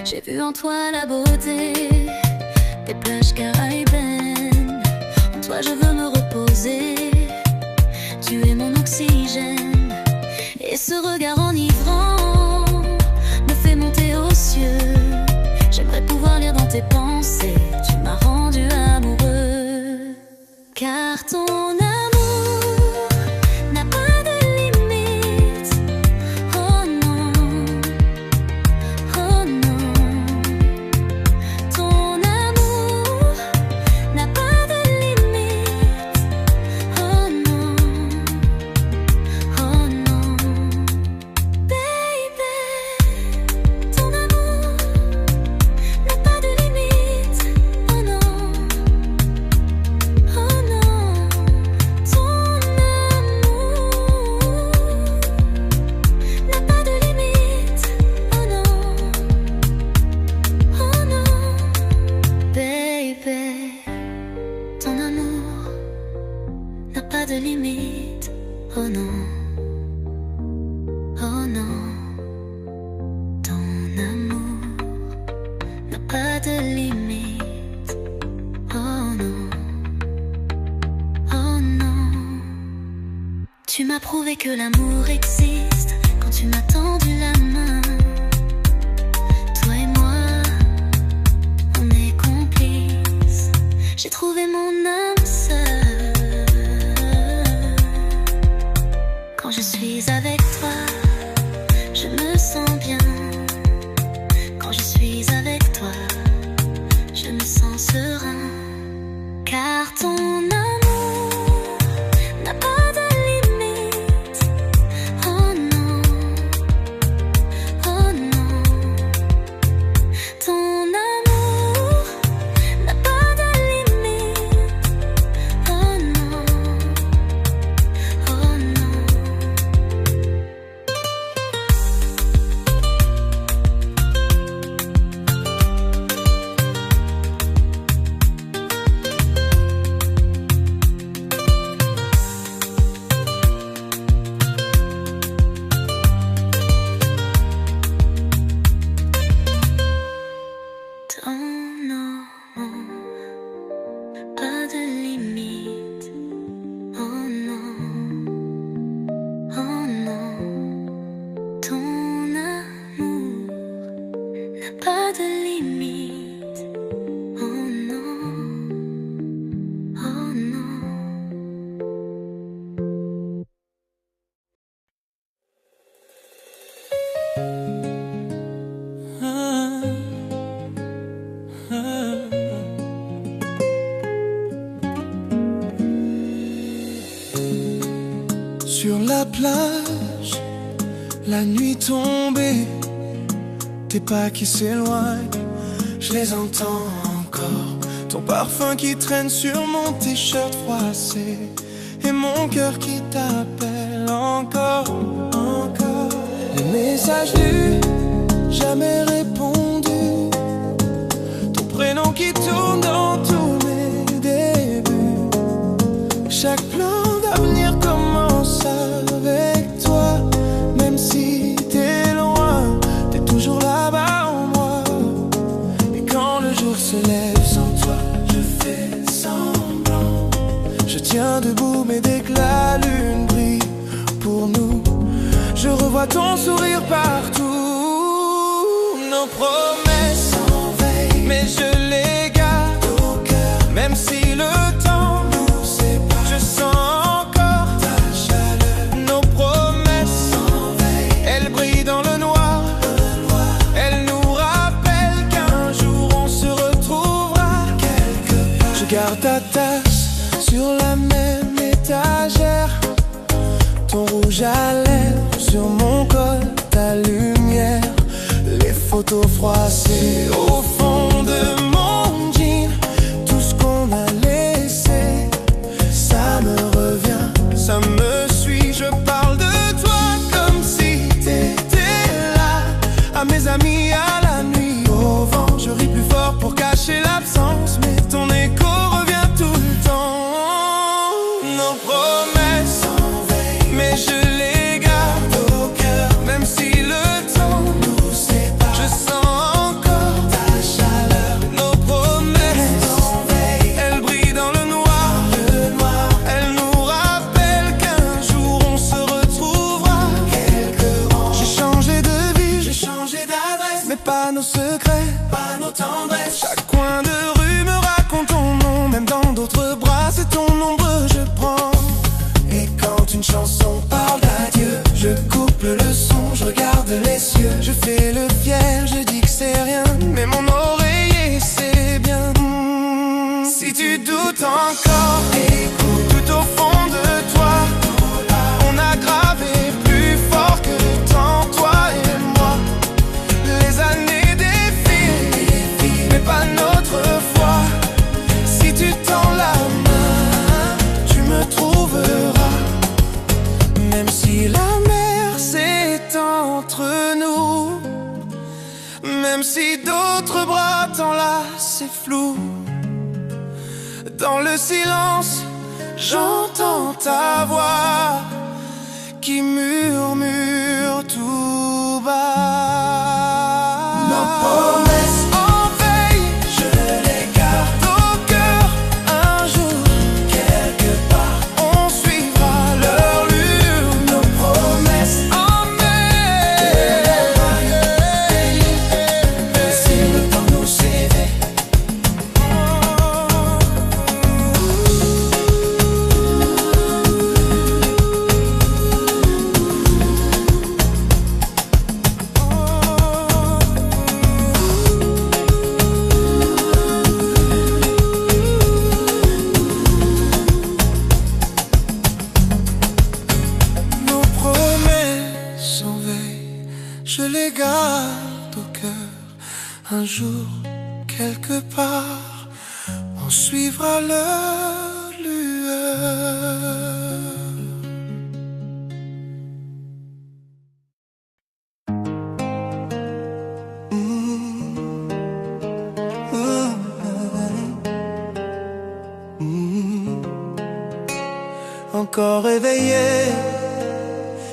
J'ai vu en toi la beauté des plages caribéennes. En toi je veux me reposer. Tu es mon oxygène. Et ce regard enivrant me fait monter aux cieux. J'aimerais pouvoir lire dans tes pensées. Tu m'as rendu amoureux. Car ton amour n'a pas de limite. Oh non, oh non. Ton amour n'a pas de limite. Oh non, oh non. Baby, ton amour n'a pas de limite. Oh non, oh non. Ton amour n'a pas de limite. Oh non, oh non. Baby, ton amour n'a pas de limite. Oh non, oh non. Ton amour n'a pas de limite. Oh non, oh non. Tu m'as prouvé que l'amour existe quand tu m'as tendu la main. Toi et moi, on est complices. J'ai trouvé mon âme sœur. Quand je suis avec toi, je me sens bien. Quand je suis avec toi, je me sens serein. Car ton amour n'a pas de limite. Oh non, oh non. Ton amour n'a pas de limite. Oh non, oh non. Ton amour, pas de limite. Oh non, oh non. Ton amour n'a pas de limite. Oh non, oh non. Sur la plage, la nuit tombée, tes pas qui s'éloignent, je les entends encore. Ton parfum qui traîne sur mon t-shirt froissé, et mon cœur qui t'appelle encore, encore. Les messages lus, jamais répondus, ton prénom qui tourne dans tous mes débuts. Chaque plan d'avenir commence avec toi. Même si t'es loin, t'es toujours là-bas en moi. Et quand le jour se lève sans toi, je fais semblant. Je tiens debout mais dès que la lune brille pour nous, je revois ton sourire partout. Nos promesses s'enveillent, mais je les garde au cœur. Même si le temps nous sépare, je sens encore ta chaleur. Nos promesses s'enveillent, elles brillent dans le noir. Elles nous rappellent qu'un jour on se retrouvera quelque part. Je garde ta tasse sur la même étagère, ton rouge à lèvres sur mon col, ta lumière, les photos froissées au fond de mon jean. Tout ce qu'on a laissé, ça me revient, ça me suit. Je parle de toi comme si t'étais là, à mes amis à la nuit, au vent. Je ris plus fort pour cacher l'absence, mais ton écho revient tout le temps. Nos promesses s'enveillent, mais je les garde au cœur. Même si le temps nous sépare, je sens encore tu doutes encore, écoute, tout au fond de toi, on a gravé plus fort que le temps, toi et moi. Les années défilent, mais pas notre foi. Si tu tends la main, tu me trouveras. Même si la mer s'étend entre nous, même si d'autres bras t'enlacent, c'est flou. Dans le silence, j'entends ta voix qui murmure tout bas. Nos promesses en veille, je les garde au cœur. Un jour, quelque part, on suivra leur lure. Nos promesses en mer, si le temps nous sévère. Je les garde au cœur. Un jour, quelque part, on suivra leur lueur. Encore réveillé,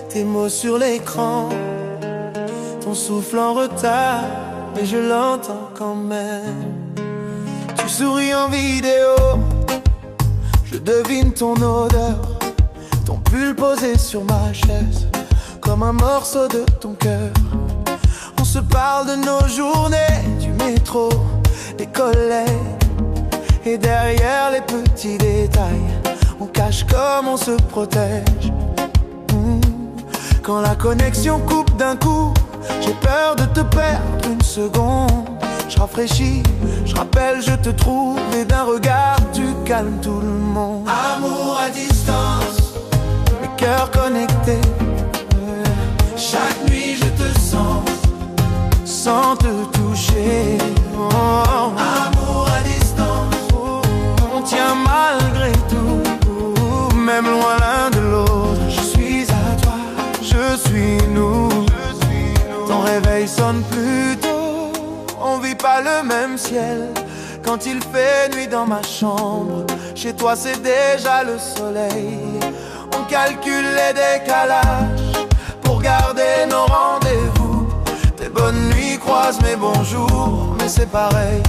tes mots sur l'écran, ton souffle en retard, mais je l'entends quand même. Tu souris en vidéo, je devine ton odeur, ton pull posé sur ma chaise, comme un morceau de ton cœur. On se parle de nos journées, du métro, des collègues, et derrière les petits détails, on cache comme on se protège. Quand la connexion coupe d'un coup, j'ai peur de te perdre une seconde. Je rafraîchis, je rappelle, je te trouve, et d'un regard tu calmes tout le monde. Amour à distance, le cœur connecté. Chaque nuit je te sens, sans te toucher. Amour à distance, on tient malgré tout, même loin l'un de l'autre. Je suis à toi, je suis nous. Ton réveil sonne plus tôt, on vit pas le même ciel. Quand il fait nuit dans ma chambre, chez toi c'est déjà le soleil. On calcule les décalages pour garder nos rendez-vous. Tes bonnes nuits croisent mes bons jours, mais c'est pareil.